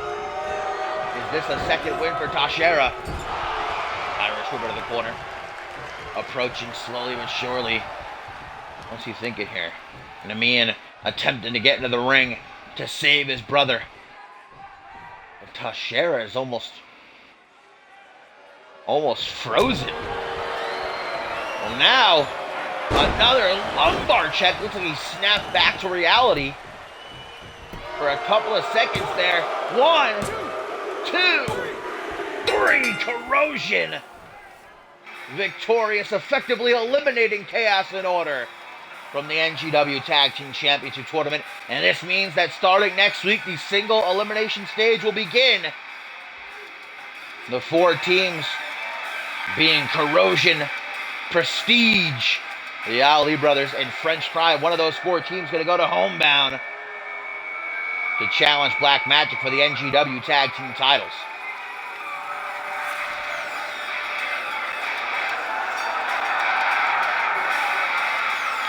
Is this a second win for Tashera? Irish Whipper to the corner. Approaching slowly but surely. What's he thinking here? Namian attempting to get into the ring to save his brother. But Tashera is almost frozen. Well, now, another lumbar check. Looks like he snapped back to reality for a couple of seconds there. 1, 2, 3. Corrosion victorious, effectively eliminating Chaos and Order from the NGW Tag Team Championship Tournament. And this means that starting next week, the single elimination stage will begin. The 4 teams being Corrosion, Prestige, the Ali Brothers, and French Fry. One of those 4 teams going to go to Homebound to challenge Black Magic for the NGW Tag Team titles.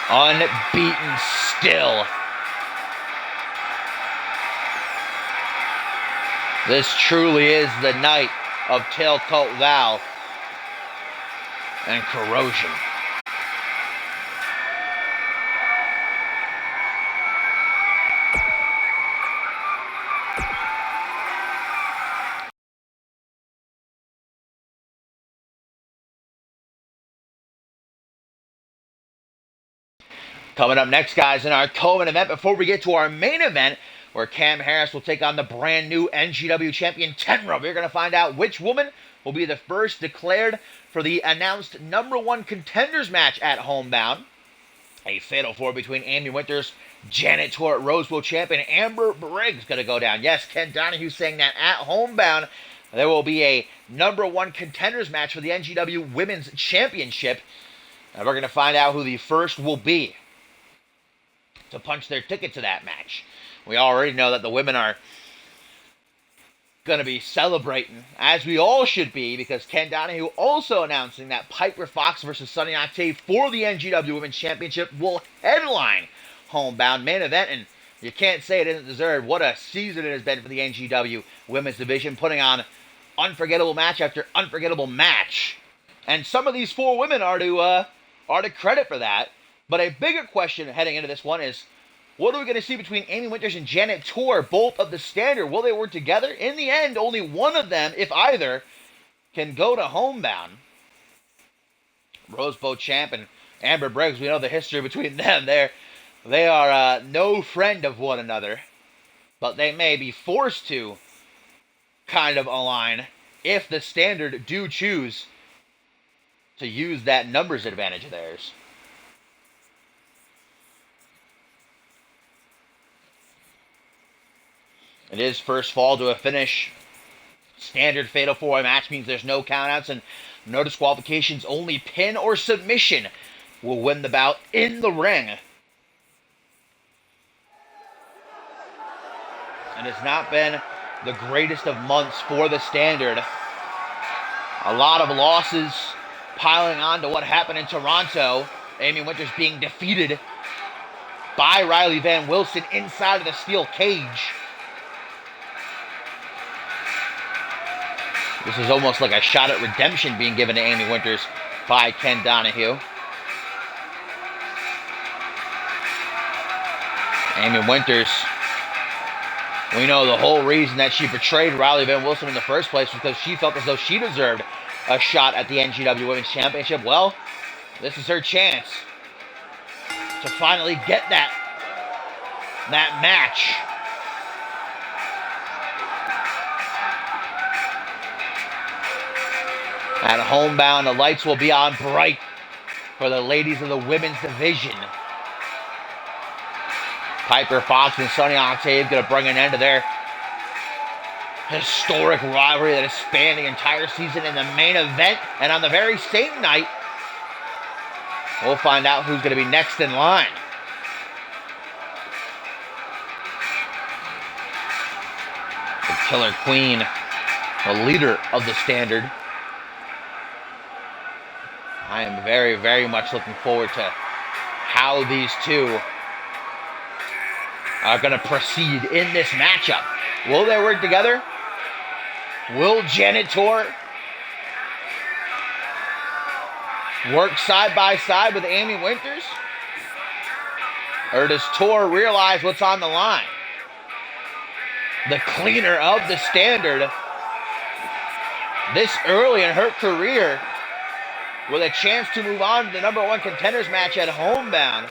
Unbeaten still. This truly is the night of Tailcoat Val and Corrosion. Coming up next, guys, in our co-main event, before we get to our main event, where Cam Harris will take on the brand new NGW champion Tenra, we're going to find out which woman will be the first declared for the announced #1 contenders match at Homebound. A fatal 4 between Amy Winters, Janet Torre, Rosewell champion Amber Briggs going to go down. Yes, Ken Donahue saying that at Homebound there will be a #1 contenders match for the NGW Women's Championship. And we're going to find out who the first will be to punch their ticket to that match. We already know that the women are going to be celebrating, as we all should be, because Ken Donahue also announcing that Piper Fox versus Sunny Octave for the NGW Women's Championship will headline Homebound main event, and you can't say it isn't deserved. What a season it has been for the NGW Women's Division, putting on unforgettable match after unforgettable match. And some of these 4 women are to credit for that. But a bigger question heading into this one is, what are we going to see between Amy Winters and Janet Torre, both of the standard? Will they work together? In the end, only one of them, if either, can go to Homebound. Rosebud Champ and Amber Briggs, we know the history between them. They are no friend of one another, but they may be forced to kind of align if the standard do choose to use that numbers advantage of theirs. It is first fall to a finish. Standard fatal 4-way match means there's no countouts and no disqualifications. Only pin or submission will win the bout in the ring. It has not been the greatest of months for the Standard. A lot of losses piling on to what happened in Toronto. Amy Winters being defeated by Riley Van Wilson inside of the steel cage. This is almost like a shot at redemption being given to Amy Winters by Ken Donahue. Amy Winters, we know the whole reason that she betrayed Riley Van Wilson in the first place was because she felt as though she deserved a shot at the NGW Women's Championship. Well, this is her chance to finally get that match. At Homebound, the lights will be on bright for the ladies of the women's division. Piper Fox and Sonny Octave going to bring an end to their historic rivalry that has spanned the entire season in the main event. And on the very same night, we'll find out who's going to be next in line. The Killer Queen, the leader of the Standard. I am very, very much looking forward to how these two are going to proceed in this matchup. Will they work together? Will Janet Tor work side by side with Amy Winters? Or does Tor realize what's on the line? The cleaner of the Standard, this early in her career, with a chance to move on to the number one contenders match at Homebound.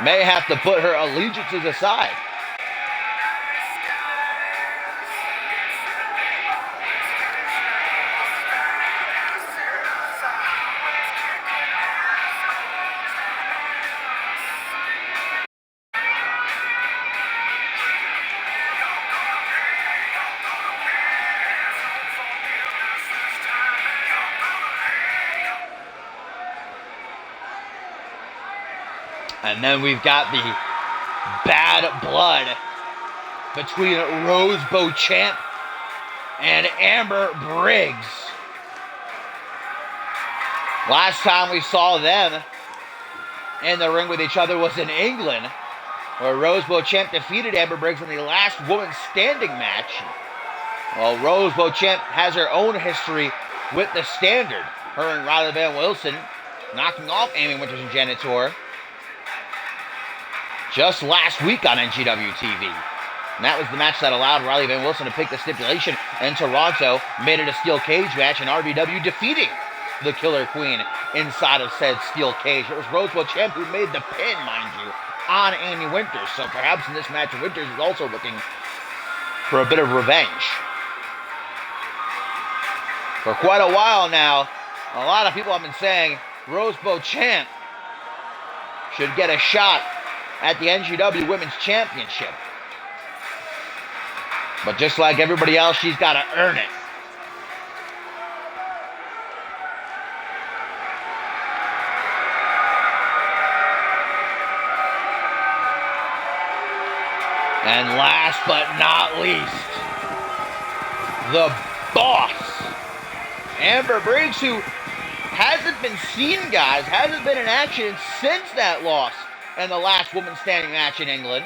May have to put her allegiances aside. And then we've got the bad blood between Rose Beauchamp and Amber Briggs. Last time we saw them in the ring with each other was in England, where Rose Beauchamp defeated Amber Briggs in the last woman standing match. Well, Rose Beauchamp has her own history with the Standard. Her and Riley Van Wilson knocking off Amy Winters and Janet Tor just last week on NGW TV. And that was the match that allowed Riley Van Wilson to pick the stipulation in Toronto, made it a steel cage match, and RVW defeating the Killer Queen inside of said steel cage. It was Rose Beauchamp who made the pin, mind you, on Amy Winters. So perhaps in this match, Winters is also looking for a bit of revenge. For quite a while now, a lot of people have been saying Rose Beauchamp should get a shot at the NGW Women's Championship. But just like everybody else, she's got to earn it. And last but not least, the boss, Amber Briggs, who hasn't been seen, guys, hasn't been in action since that loss in the last woman standing match in England.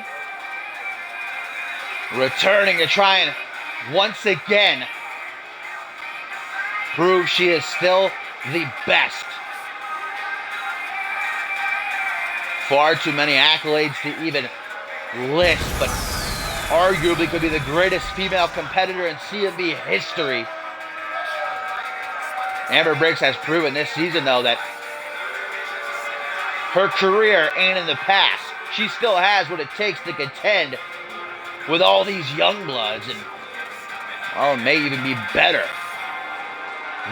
Returning to try and once again prove she is still the best. Far too many accolades to even list, but arguably could be the greatest female competitor in CMV history. Amber Briggs has proven this season, though, that her career ain't in the past. She still has what it takes to contend with all these young bloods, and may even be better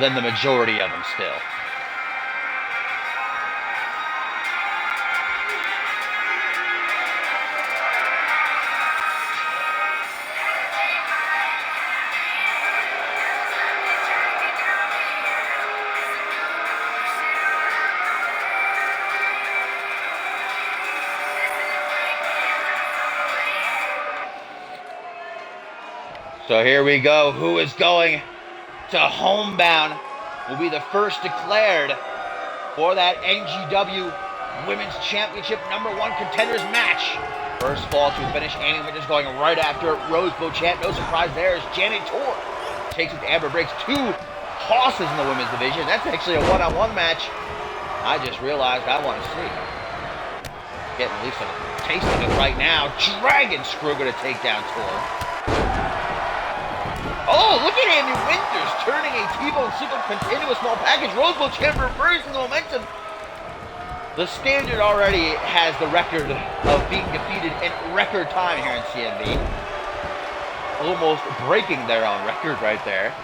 than the majority of them still. So here we go. Who is going to homebound will be the first declared for that NGW Women's Championship #1 contenders match. First fall to finish, Amy Winters going right after Rose Beauchamp. No surprise there as Janet Tor takes it to Amber Briggs. 2 tosses in the women's division. That's actually a one-on-one match I just realized I want to see. Getting at least a taste of it right now. Dragon Screw going to take down Tor. Oh, look at Amy Winters turning a T-bone super into a small package. Rose Beauchamp reversing the momentum. The Standard already has the record of being defeated in record time here in CMV. Almost breaking their own record right there.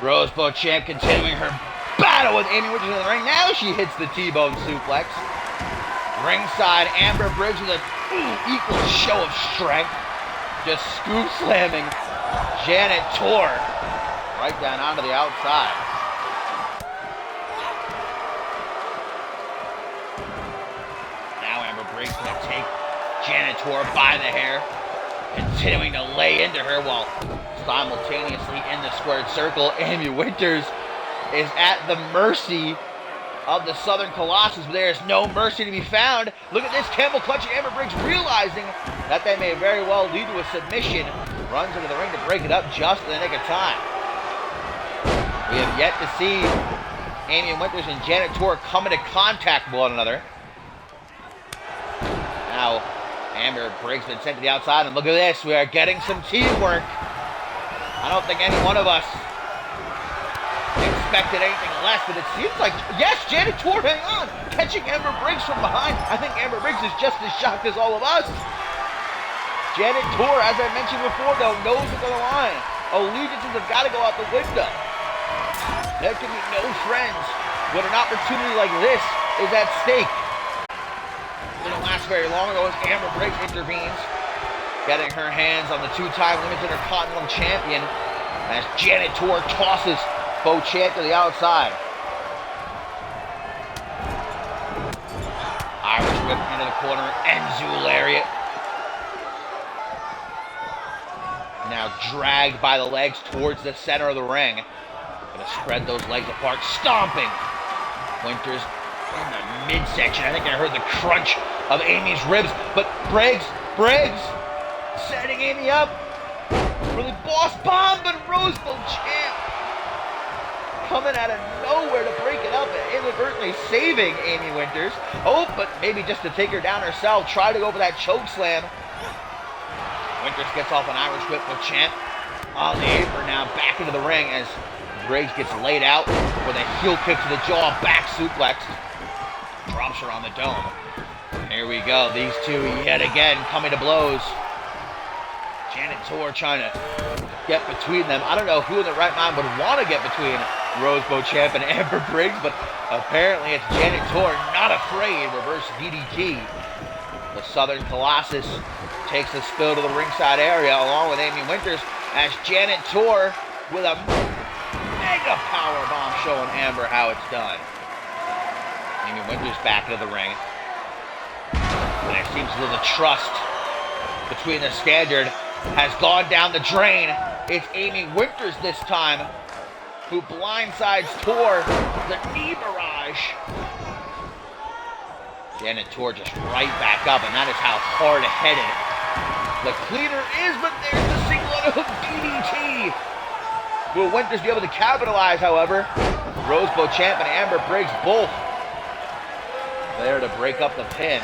Rose Beauchamp continuing her battle with Amy Winters in the ring. Now she hits the T-bone suplex. Ringside, Amber Briggs with an equal show of strength. Just scoop slamming Janet Tor right down onto the outside. Now Amber Briggs going to take Janet Tor by the hair, continuing to lay into her while simultaneously in the squared circle, Amy Winters is at the mercy of the Southern Colossus, but there is no mercy to be found. Look at this, Campbell clutching Amber Briggs, realizing that they may very well lead to a submission. Runs into the ring to break it up just in the nick of time. We have yet to see Amy Winters and Janet Tor come into contact with one another. Now, Amber Briggs been sent to the outside, and look at this, we are getting some teamwork. I don't think any one of us expected anything less, but it seems like, yes, Janet Tor, hang on, catching Amber Briggs from behind. I think Amber Briggs is just as shocked as all of us. Janet Tor, as I mentioned before, though, knows what's on the line. Allegiances have got to go out the window. There can be no friends when an opportunity like this is at stake. It didn't last very long ago as Amber Briggs intervenes, getting her hands on the 2-time Women's Intercontinental Champion as Janet Tor tosses Beauchamp to the outside. Irish whip into the corner, Enzu lariat. Now dragged by the legs towards the center of the ring. Gonna spread those legs apart, stomping. Winters in the midsection. I think I heard the crunch of Amy's ribs, but Briggs setting Amy up for the boss bomb, but Rose Beauchamp coming out of nowhere to break it up and inadvertently saving Amy Winters. Oh, but maybe just to take her down herself, try to go for that choke slam. Winters gets off an Irish whip. Beauchamp on the apron now, back into the ring as Briggs gets laid out with a heel kick to the jaw, back suplex. Drops her on the dome. Here we go, these two yet again coming to blows. Janet Tor trying to get between them. I don't know who in the right mind would want to get between Rose Beauchamp and Amber Briggs, but apparently it's Janet Tor, not afraid. Reverse DDT. The Southern Colossus takes a spill to the ringside area along with Amy Winters as Janet Tor with a mega power bomb showing Amber how it's done. Amy Winters back into the ring. And it seems as though the trust between the Standard has gone down the drain. It's Amy Winters this time who blindsides Tor, the knee barrage. Janet Tor just right back up, and that is how hard-headed the cleaner is, but there's the single out of DDT. Will Winters be able to capitalize, however? Rose Beauchamp and Amber Briggs both there to break up the pin.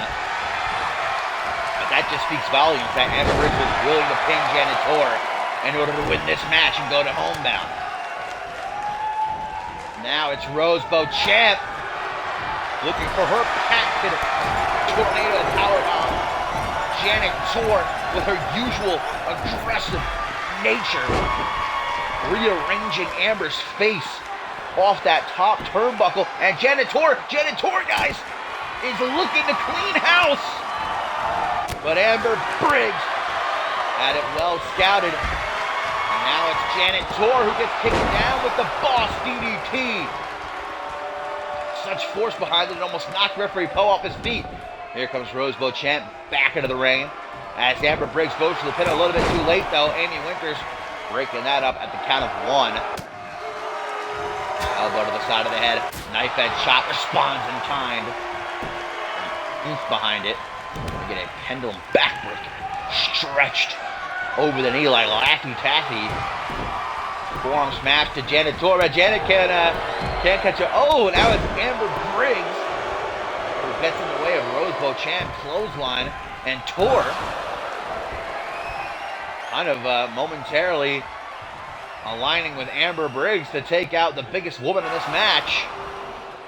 But that just speaks volumes that Amber Briggs was willing to pin Janet Tor in order to win this match and go to homebound. Now it's Rose Beauchamp looking for her patented tornado powerbomb. Janet Tor, with her usual aggressive nature, rearranging Amber's face off that top turnbuckle. And Janet Tor, guys, is looking to clean house. But Amber Briggs had it well scouted. And now it's Janet Tor who gets kicked down with the Boss DDT. Such force behind it, it almost knocked referee Poe off his feet. Here comes Rose Beauchamp back into the ring as Amber Briggs goes to the pin a little bit too late, though. Amy Winters breaking that up at the count of 1. Elbow to the side of the head. Knife edge shot, responds in kind. Oomph behind it. We get a pendulum backbreaker stretched over the knee like Laffy Taffy. Forearm smash to Janet Tor, but Janet can't catch it. Oh, now it's Amber Briggs who gets in the way of Rose Beauchamp. Clothesline, and Tor kind of momentarily aligning with Amber Briggs to take out the biggest woman in this match.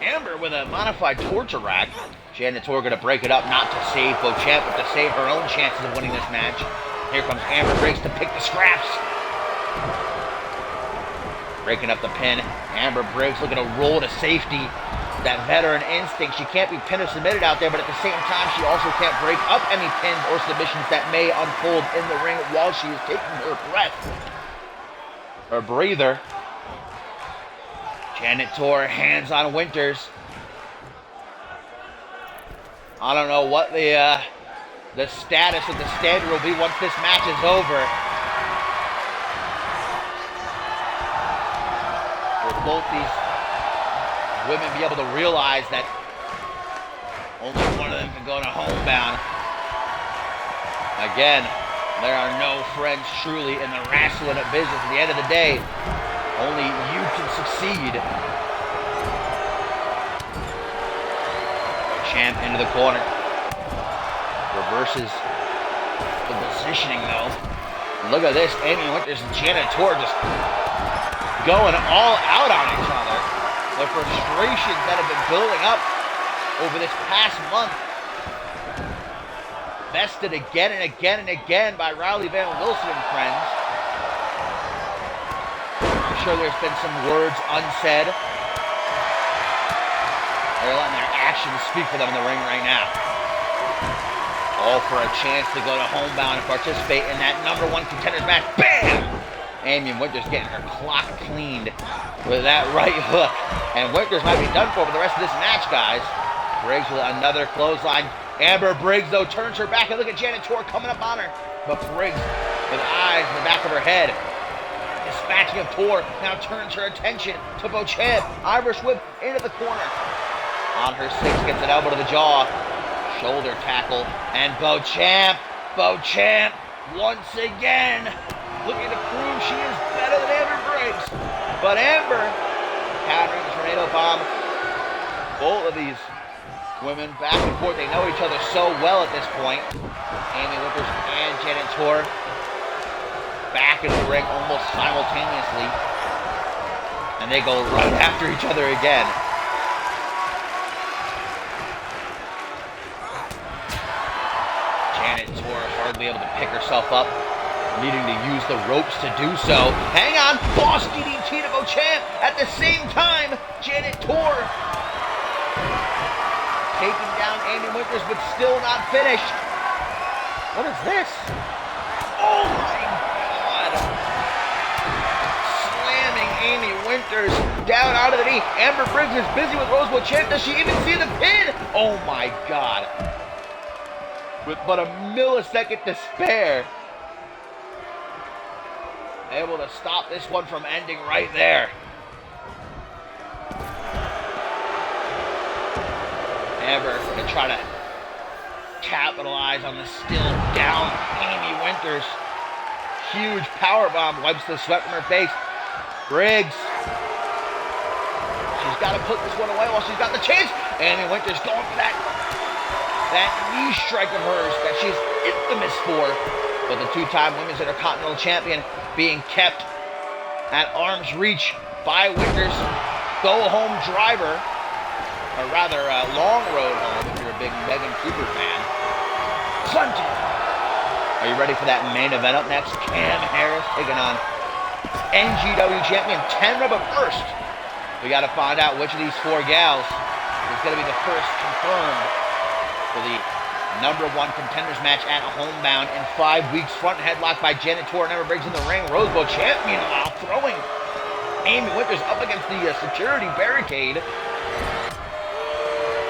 Amber with a modified torture rack. Janet Tor going to break it up, not to save Beauchamp, but to save her own chances of winning this match. Here comes Amber Briggs to pick the scraps. Breaking up the pin. Amber Briggs looking to roll to safety. That veteran instinct. She can't be pinned or submitted out there, but at the same time, she also can't break up any pins or submissions that may unfold in the ring while she is taking her breath. Her breather. Janet Tor, hands on Winters. I don't know what the status of the standard will be once this match is over. Will both these women be able to realize that only one of them can go to homebound? Again, there are no friends truly in the wrestling business. At the end of the day, only you can succeed. Champ into the corner. Reverses the positioning though. Look at this. Amy Winters and Janet Tor just going all out on each other. The frustrations that have been building up over this past month. Bested again and again and again by Riley Van Wilson and friends. I'm sure there's been some words unsaid. They're letting their actions speak for them in the ring right now. All for a chance to go to homebound and participate in that #1 contenders match. Bam! Amy Winters getting her clock cleaned with that right hook. And Winters might be done for the rest of this match, guys. Briggs with another clothesline. Amber Briggs, though, turns her back. And look at Janet Tor coming up on her. But Briggs, with eyes in the back of her head, dispatching of Tor, now turns her attention to Beauchamp. Irish whip into the corner. On her 6, gets an elbow to the jaw. Shoulder tackle. And Beauchamp once again looking to prove she is better than Amber Briggs. But Amber countering the tornado bomb. Both of these women back and forth. They know each other so well at this point. Amy Winters and Janet Tor back in the ring almost simultaneously. And they go right after each other again. Janet Tor hardly able to pick herself up, needing to use the ropes to do so. Hang on, Boss DDT to Beauchamp. At the same time, Janet Tor taking down Amy Winters, but still not finished. What is this? Oh my God! Slamming Amy Winters down out of the knee. Amber Briggs is busy with Rose Beauchamp. Does she even see the pin? Oh my God! With but a millisecond to spare, able to stop this one from ending right there. Amber gonna try to capitalize on the still down Amy Winters. Huge powerbomb, wipes the sweat from her face. Briggs, she's got to put this one away while she's got the chance. Amy Winters going for that knee strike of hers that she's infamous for. But the 2-time Women's Intercontinental Champion being kept at arm's reach by Winters. go-home driver, or rather long road home if you're a big Megan Cooper fan. Sunday. Are you ready for that main event up next? Cam Harris taking on NGW champion Tenra, but first, we got to find out which of these four gals is going to be the first confirmed for the #1 contenders match at Homebound in 5 weeks. Front headlock by Janet Tor, never breaks in the ring. Rosebud champion now throwing Amy Winters up against the security barricade.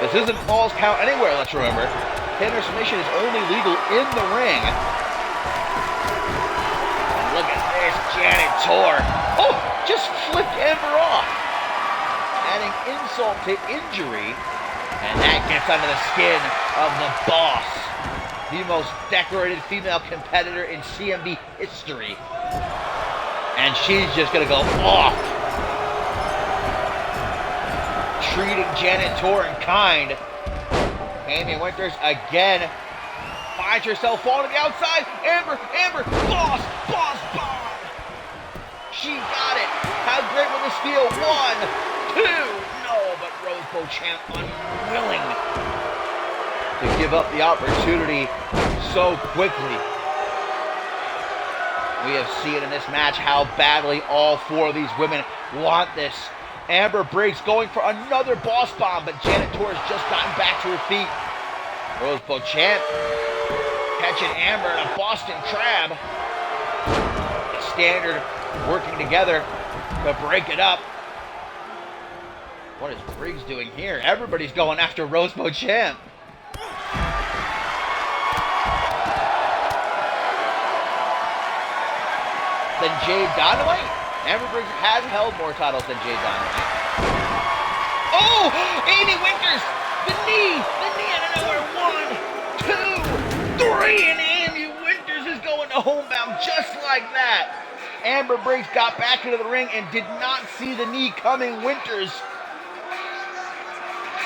This isn't Falls Count Anywhere, let's remember. Pin submission is only legal in the ring. And look at this, Janet Tor. Oh, just flipped Amber off. Adding insult to injury. And that gets under the skin of the boss. The most decorated female competitor in CMV history. And she's just going to go off. Treating Janet Tor in kind. Amy Winters again finds herself falling to the outside. Amber, boss, bomb. She got it. How great will this feel? 1, 2. But Rosebud champ unwilling to give up the opportunity so quickly. We have seen in this match how badly all four of these women want this. Amber Briggs going for another boss bomb, but Janet Tor has just gotten back to her feet. Rosebud champ catching Amber in a Boston Crab. Standard working together to break it up. What is Briggs doing here? Everybody's going after Rosebud champ. Then Jade Dynamite? Amber Briggs has held more titles than Jade Dynamite. Oh! Amy Winters! The knee out of nowhere. 1, 2, 3, and Amy Winters is going to Homebound just like that. Amber Briggs got back into the ring and did not see the knee coming. Winters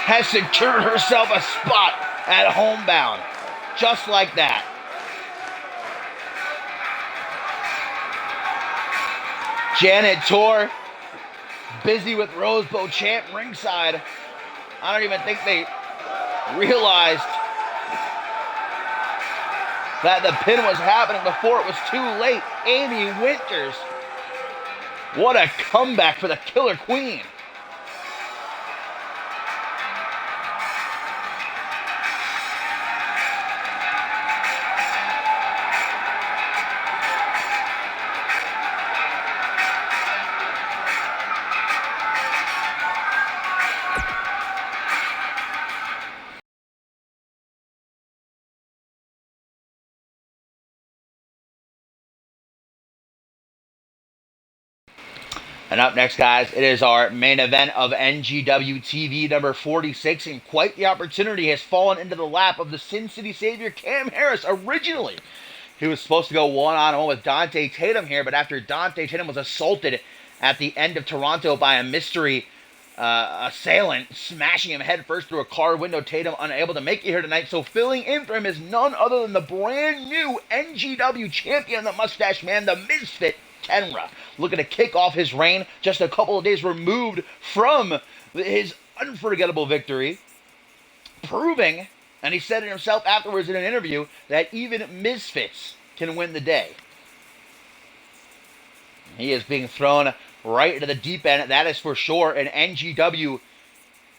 has secured herself a spot at Homebound. Just like that. Janet Tor, busy with Rosebud champ ringside. I don't even think they realized that the pin was happening before it was too late. Amy Winters. What a comeback for the Killer Queen. And up next, guys, it is our main event of NGW TV number 46, and quite the opportunity has fallen into the lap of the Sin City Savior, Cam Harris. Originally, he was supposed to go one-on-one with Dante Tatum here, but after Dante Tatum was assaulted at the end of Toronto by a mystery assailant, smashing him headfirst through a car window, Tatum unable to make it here tonight, so filling in for him is none other than the brand new NGW champion, the mustache man, the Misfit, Tenra, looking to kick off his reign just a couple of days removed from his unforgettable victory, proving, and he said it himself afterwards in an interview, that even misfits can win the day. He is being thrown right into the deep end, that is for sure. An NGW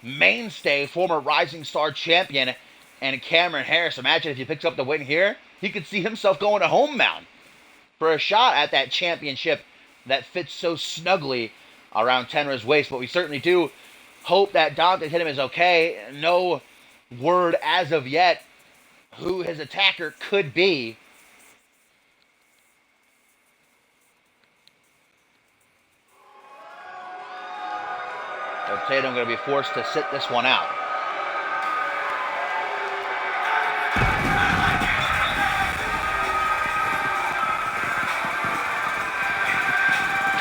mainstay, former Rising Star champion, and Cameron Harris. Imagine if he picks up the win here, he could see himself going to Homebound for a shot at that championship that fits so snugly around Tenra's waist. But we certainly do hope that Dante Tatum is okay. No word as of yet who his attacker could be. But Tatum going to be forced to sit this one out.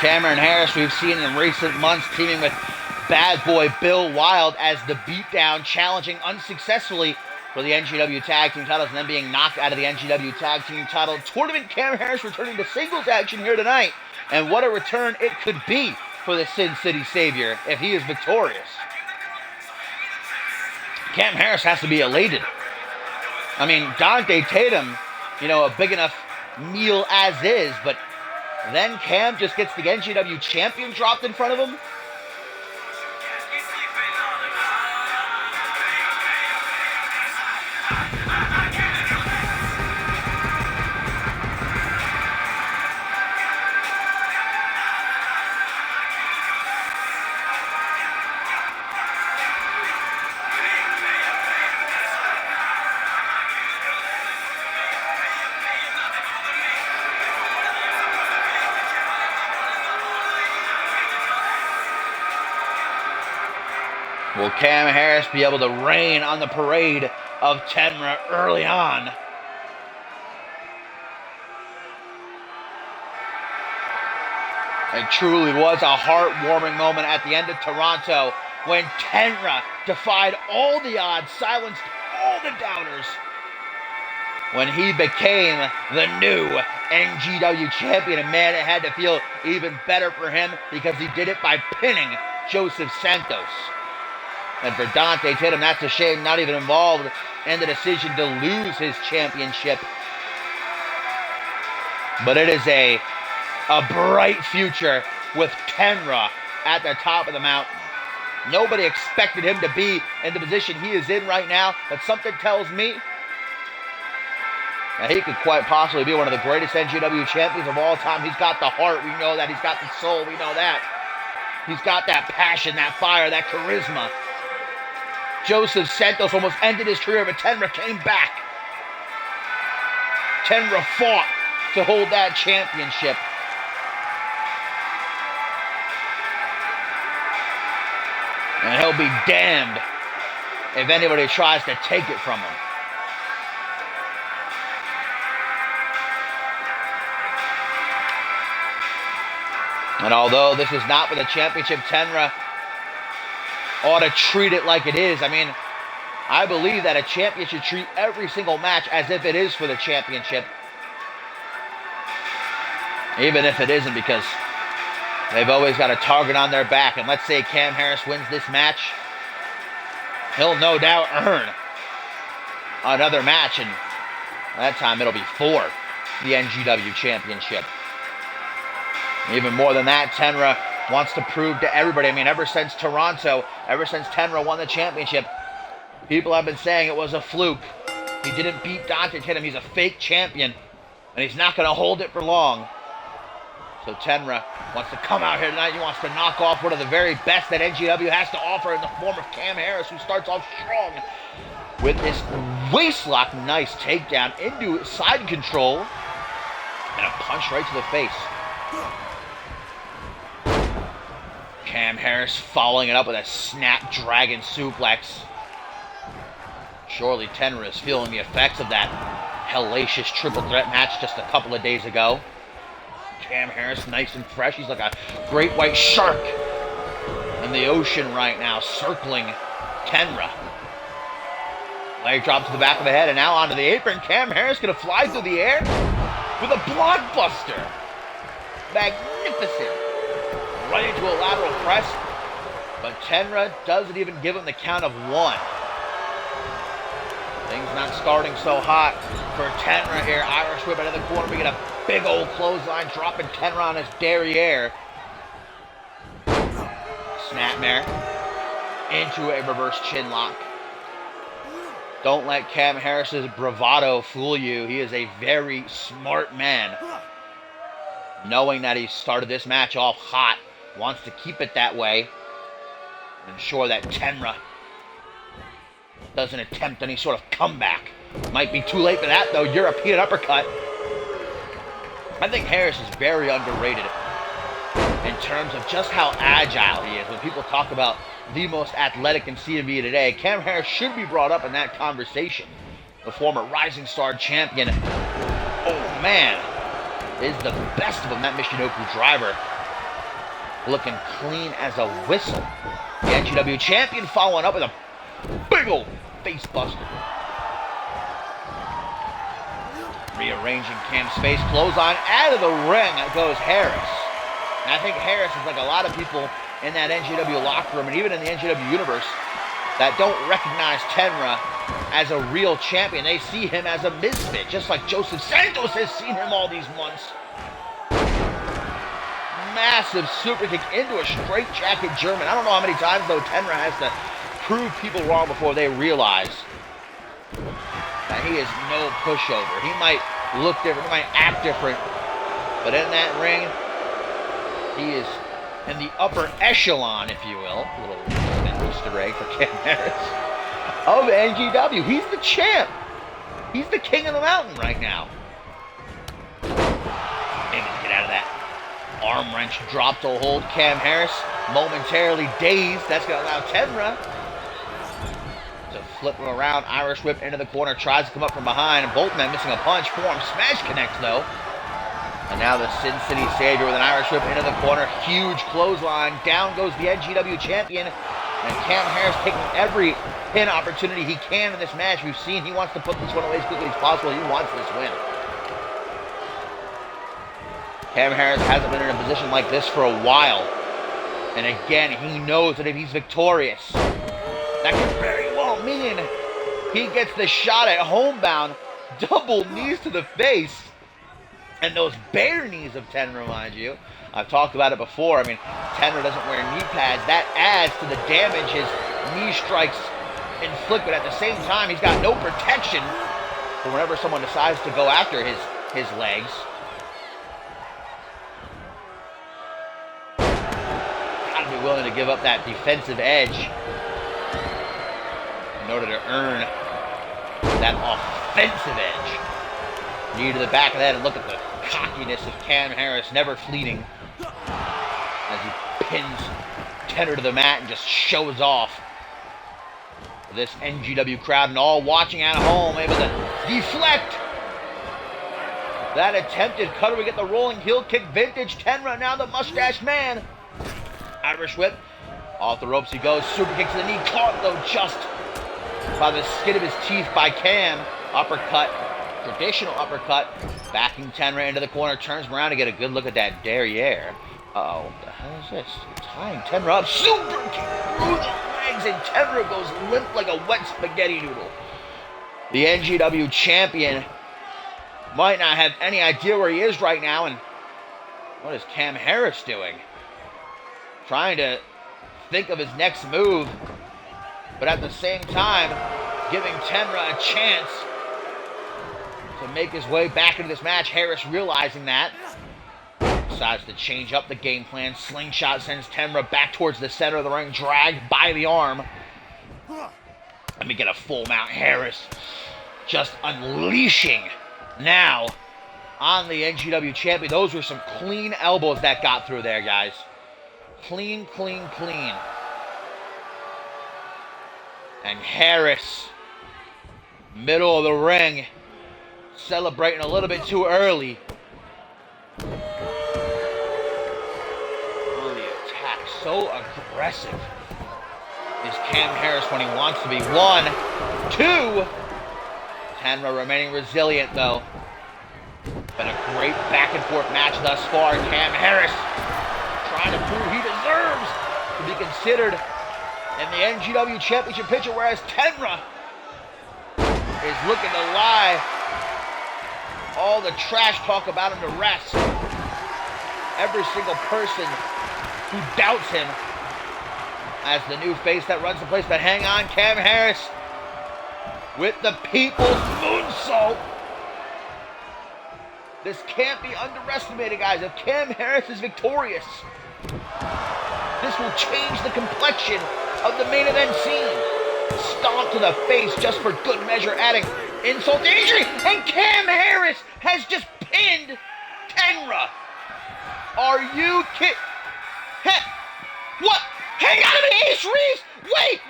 Cameron Harris, we've seen in recent months teaming with Bad Boy Bill Wild as the beatdown, challenging unsuccessfully for the NGW Tag Team titles and then being knocked out of the NGW Tag Team title tournament. Cameron Harris returning to singles action here tonight, and what a return it could be for the Sin City Savior if he is victorious. Cam Harris has to be elated. I mean, Dante Tatum, a big enough meal as is, but then Cam just gets the NGW champion dropped in front of him. Will Cam Harris be able to rain on the parade of Tenra early on? It truly was a heartwarming moment at the end of Toronto when Tenra defied all the odds, silenced all the doubters, when he became the new NGW champion. And man, it had to feel even better for him because he did it by pinning Joseph Santos. And for Dante Tatum, that's a shame, not even involved in the decision to lose his championship. But it is a bright future with Tenra at the top of the mountain. Nobody expected him to be in the position he is in right now, but something tells me that he could quite possibly be one of the greatest NGW champions of all time. He's got the heart, we know that. He's got the soul, we know that. He's got that passion, that fire, that charisma. Joseph Santos almost ended his career, but Tenra came back. Tenra fought to hold that championship. And he'll be damned if anybody tries to take it from him. And although this is not for the championship, Tenra ought to treat it like it is. I mean, I believe that a champion should treat every single match as if it is for the championship. Even if it isn't, because they've always got a target on their back. And let's say Cam Harris wins this match, he'll no doubt earn another match. And that time it'll be for the NGW championship. Even more than that, Tenra wants to prove to everybody. I mean, ever since Toronto, ever since Tenra won the championship, people have been saying it was a fluke. He didn't beat Dante Tatum. He's a fake champion, and he's not going to hold it for long. So Tenra wants to come out here tonight. He wants to knock off one of the very best that NGW has to offer in the form of Cam Harris, who starts off strong with this waistlock. Nice takedown into side control, and a punch right to the face. Cam Harris following it up with a snapdragon suplex. Surely Tenra is feeling the effects of that hellacious triple threat match just a couple of days ago. Cam Harris nice and fresh. He's like a great white shark in the ocean right now, circling Tenra. Leg drop to the back of the head, and now onto the apron. Cam Harris gonna fly through the air with a blockbuster. Magnificent. Right into a lateral press, but Tenra doesn't even give him the count of one. Things not starting so hot for Tenra here. Irish whip into the corner. We get a big old clothesline, dropping Tenra on his derriere. Snapmare into a reverse chin lock. Don't let Cam Harris's bravado fool you. He is a very smart man. Knowing that he started this match off hot, wants to keep it that way and ensure that Tenra doesn't attempt any sort of comeback. Might be too late for that, though. European uppercut. I think Harris is very underrated in terms of just how agile he is. When people talk about the most athletic in CMV today, Cam Harris should be brought up in that conversation. The former Rising Star champion, oh man, is the best of them. That Michinoku driver looking clean as a whistle. The NGW champion following up with a big old face buster. Rearranging Cam's face, clothesline out of the ring goes Harris. And I think Harris is like a lot of people in that NGW locker room and even in the NGW universe that don't recognize Tenra as a real champion. They see him as a misfit, just like Joseph Santos has seen him all these months. Massive super kick into a straight jacket German. I don't know how many times, though, Tenra has to prove people wrong before they realize that he is no pushover. He might look different, he might act different, but in that ring, he is in the upper echelon, if you will. A little Easter egg for Cam Harris of NGW. He's the champ. He's the king of the mountain right now. Able to get out of that arm wrench drop to hold Cam Harris. Momentarily dazed. That's going to allow Tenra to flip him around. Irish whip into the corner. Tries to come up from behind. Both men missing a punch. Forearm smash connects, though. And now the Sin City Savior with an Irish whip into the corner. Huge clothesline. Down goes the NGW champion. And Cam Harris taking every pin opportunity he can in this match. We've seen he wants to put this one away as quickly as possible. He wants this win. Cam Harris hasn't been in a position like this for a while. And again, he knows that if he's victorious, that could very well mean he gets the shot at homebound. Double knees to the face. And those bare knees of Tenra, mind you. I've talked about it before. I mean, Tenra doesn't wear knee pads. That adds to the damage his knee strikes inflict. But at the same time, he's got no protection for whenever someone decides to go after his legs. Gotta be willing to give up that defensive edge in order to earn that offensive edge. Knee to the back of the head, and look at the cockiness of Cam Harris, never fleeting, as he pins Tenra to the mat and just shows off. This NGW crowd and all watching at home, able to deflect that attempted cutter. We get the rolling heel kick, vintage Tenra, now the mustache man. Irish whip, off the ropes he goes, super kick to the knee, caught though just by the skin of his teeth by Cam. Uppercut. Traditional uppercut, backing Tenra into the corner, turns him around to get a good look at that derriere. Uh-oh, what the hell is this? Tying Tenra up, super kick through the legs, and Tenra goes limp like a wet spaghetti noodle. The NGW champion might not have any idea where he is right now, and what is Cam Harris doing? Trying to think of his next move, but at the same time, giving Tenra a chance to make his way back into this match. Harris realizing that decides to change up the game plan. Slingshot sends Tenra back towards the center of the ring, dragged by the arm. Let me get a full mount. Harris just unleashing now on the NGW champion. Those were some clean elbows that got through there, guys. Clean, clean, clean. And Harris, middle of the ring, celebrating a little bit too early. Early attack, so aggressive is Cam Harris when he wants to be. 1, 2. Tenra remaining resilient though. Been a great back and forth match thus far. Cam Harris trying to prove he deserves to be considered in the NGW Championship picture, whereas Tenra is looking to lie all the trash talk about him to rest. Every single person who doubts him as the new face that runs the place. But hang on, Cam Harris with the people's moonsault. This can't be underestimated, guys. If Cam Harris is victorious, this will change the complexion of the main event scene. Stomp to the face just for good measure, adding insult to injury, and Cam Harris has just pinned Tenra. Are you kidding? What? Hang on a minute, Ace Reeves! Wait!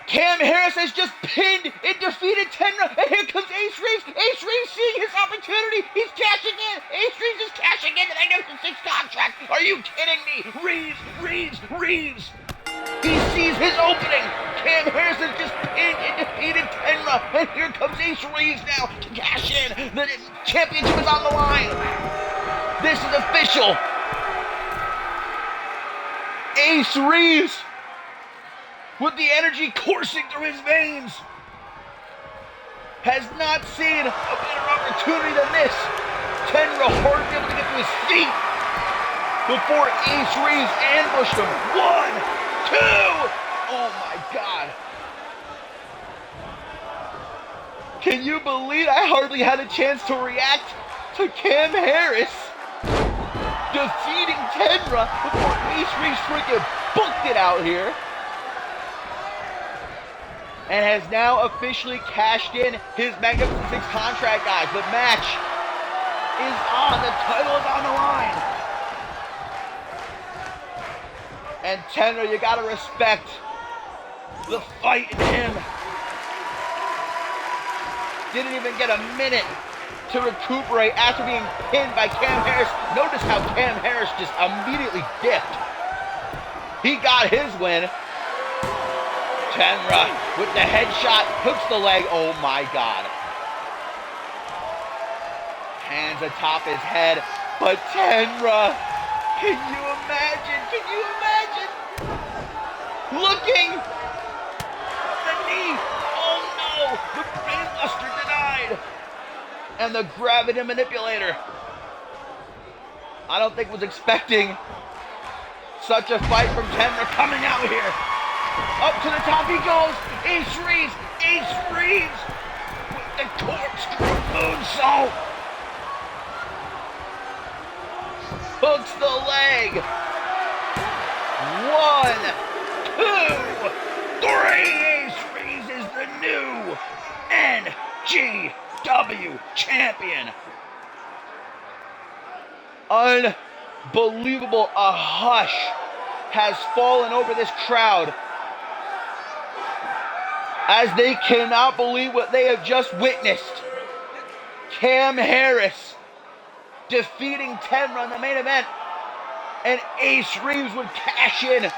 Cam Harris has just pinned and defeated Tenra, and here comes Ace Reeves. Ace Reeves seeing his opportunity. He's cashing in. Ace Reeves is cashing in the Magnificent Six contract. Are you kidding me? Reeves! He sees his opening. Cam Harris has just pinned and defeated Tenra, and here comes Ace Reeves now to cash in. The championship is on the line. This is official. Ace Reeves with the energy coursing through his veins has not seen a better opportunity than this. Tenra hardly able to get to his feet before Ace Reeves ambushed him. 1, 2. Oh my God. Can you believe I hardly had a chance to react to Cam Harris defeating Tenra before Ace Reeves freaking booked it out here? And has now officially cashed in his Magnificent Six contract, guys. The match is on. The title is on the line. And Tenra, you gotta respect the fight in him. Didn't even get a minute to recuperate after being pinned by Cam Harris. Notice how Cam Harris just immediately dipped. He got his win. Tenra with the headshot, hooks the leg. Oh my God. Hands atop his head. But Tenra, can you imagine? Can you imagine? Looking. The knee. Oh no. The brainbuster denied. And the gravity manipulator. I don't think was expecting such a fight from Tenra coming out here. Up to the top he goes. Ace Reeves. Ace Reeves with the corkscrew moonsault. Hooks the leg. 1, 2, 3. Ace Reeves is the new NGW champion. Unbelievable. A hush has fallen over this crowd as they cannot believe what they have just witnessed. Cam Harris defeating Tenra in the main event, and Ace Reeves would cash in,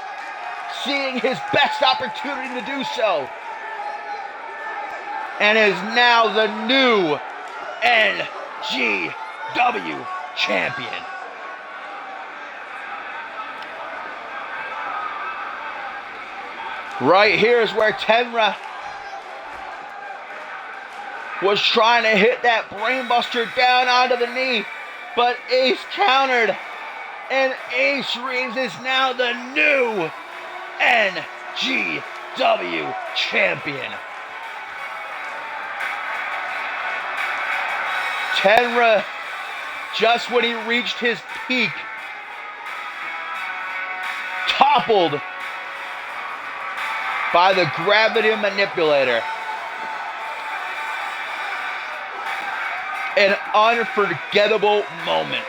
seeing his best opportunity to do so, and is now the new NGW champion. Right here is where Tenra was trying to hit that brainbuster down onto the knee, but Ace countered, and Ace Reeves is now the new NGW champion. Tenra, just when he reached his peak, toppled by the gravity manipulator. An unforgettable moment.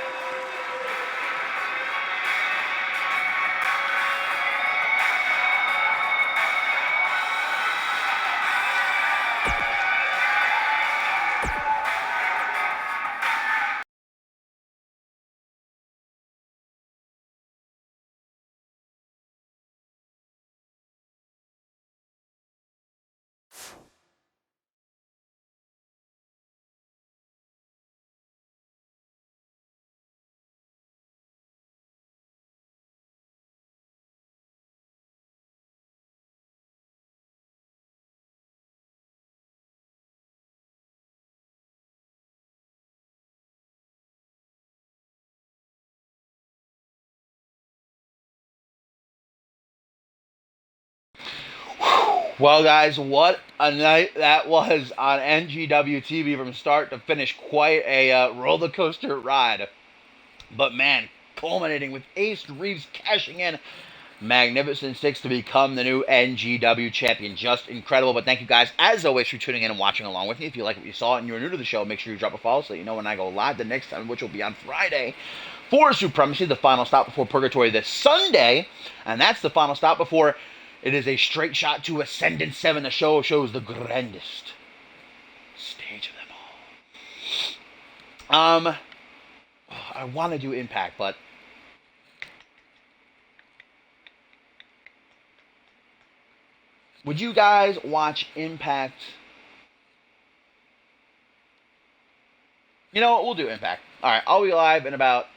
Well, guys, what a night that was on NGW TV from start to finish. Quite a roller coaster ride. But man, culminating with Ace Reeves cashing in Magnificent Six to become the new NGW champion. Just incredible. But thank you guys, as always, for tuning in and watching along with me. If you like what you saw and you're new to the show, make sure you drop a follow so you know when I go live the next time, which will be on Friday, for Supremacy, the final stop before Purgatory this Sunday. And that's the final stop before it is a straight shot to Ascendant 7. The show shows the grandest stage of them all. I want to do Impact, but would you guys watch Impact? You know what? We'll do Impact. All right, I'll be live in about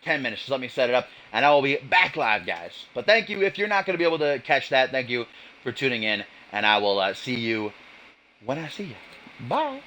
10 minutes. Just let me set it up, and I will be back live, guys. But thank you. If you're not going to be able to catch that, thank you for tuning in, and I will see you when I see you. Bye.